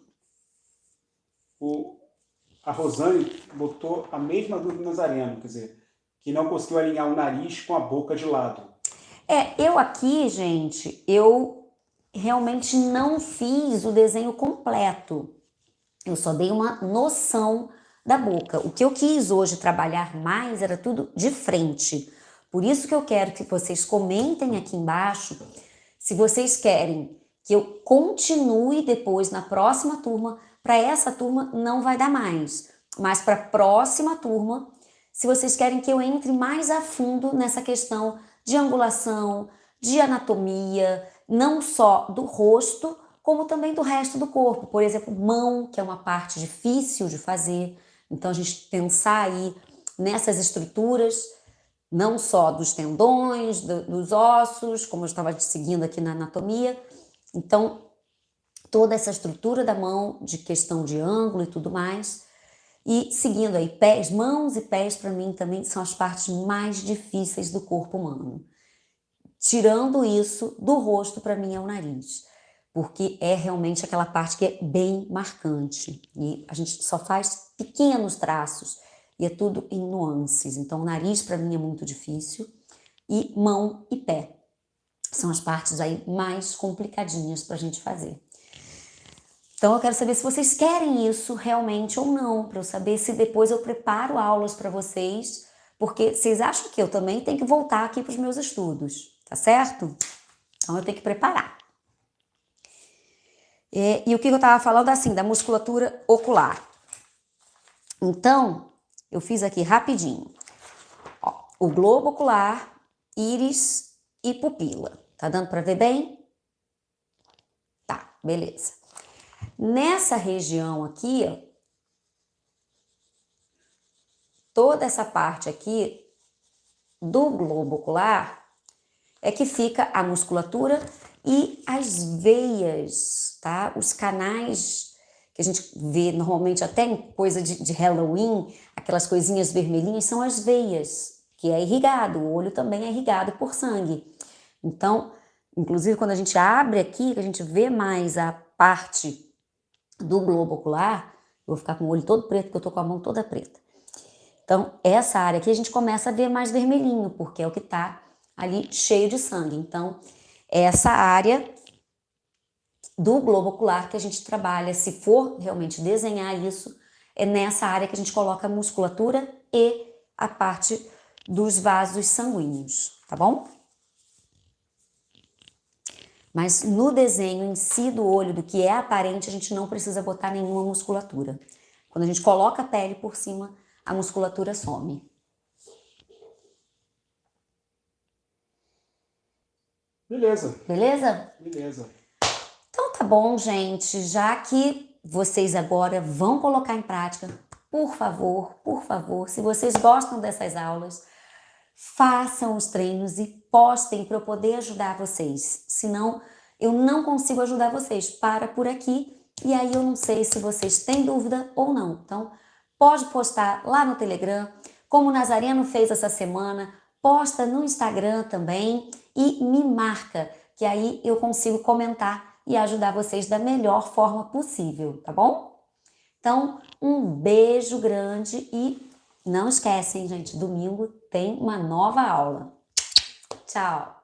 A Rosane botou a mesma dúvida do Nazareno, quer dizer, que não conseguiu alinhar o nariz com a boca de lado. Eu aqui, gente, eu realmente não fiz o desenho completo. Eu só dei uma noção da boca. O que eu quis hoje trabalhar mais era tudo de frente. Por isso que eu quero que vocês comentem aqui embaixo se vocês querem que eu continue depois na próxima turma. Para essa turma não vai dar mais, mas para a próxima turma, se vocês querem que eu entre mais a fundo nessa questão de angulação, de anatomia, não só do rosto, como também do resto do corpo. Por exemplo, mão, que é uma parte difícil de fazer. Então, a gente pensar aí nessas estruturas, não só dos tendões, dos ossos, como eu estava seguindo aqui na anatomia. Então, toda essa estrutura da mão, de questão de ângulo e tudo mais. E seguindo aí, pés, mãos e pés, para mim também são as partes mais difíceis do corpo humano. Tirando isso, do rosto, para mim é o nariz, porque é realmente aquela parte que é bem marcante. E a gente só faz pequenos traços e é tudo em nuances. Então, o nariz para mim é muito difícil e mão e pé são as partes aí mais complicadinhas para a gente fazer. Então, eu quero saber se vocês querem isso realmente ou não, para eu saber se depois eu preparo aulas para vocês, porque vocês acham que eu também tenho que voltar aqui para os meus estudos, tá certo? Então, eu tenho que preparar. E o que eu estava falando, assim, da musculatura ocular. Então, eu fiz aqui rapidinho. Ó, o globo ocular, íris e pupila. Tá dando para ver bem? Tá, beleza. Nessa região aqui, ó, toda essa parte aqui do globo ocular é que fica a musculatura e as veias, tá? Os canais que a gente vê normalmente até em coisa de Halloween, aquelas coisinhas vermelhinhas, são as veias, que é irrigado, o olho também é irrigado por sangue. Então, inclusive quando a gente abre aqui, que a gente vê mais a parte do globo ocular, eu vou ficar com o olho todo preto, porque eu tô com a mão toda preta. Então, essa área aqui a gente começa a ver mais vermelhinho, porque é o que tá ali cheio de sangue. Então, essa área do globo ocular que a gente trabalha, se for realmente desenhar isso, é nessa área que a gente coloca a musculatura e a parte dos vasos sanguíneos, tá bom? Mas no desenho em si do olho, do que é aparente, a gente não precisa botar nenhuma musculatura. Quando a gente coloca a pele por cima, a musculatura some. Beleza. Beleza? Beleza. Então tá bom, gente. Já que vocês agora vão colocar em prática, por favor, se vocês gostam dessas aulas, façam os treinos e postem para eu poder ajudar vocês. Senão, eu não consigo ajudar vocês. Para por aqui e aí eu não sei se vocês têm dúvida ou não. Então, pode postar lá no Telegram, como o Nazareno fez essa semana, posta no Instagram também e me marca, que aí eu consigo comentar e ajudar vocês da melhor forma possível, tá bom? Então, um beijo grande e não esquecem, gente, domingo tem uma nova aula. Tchau!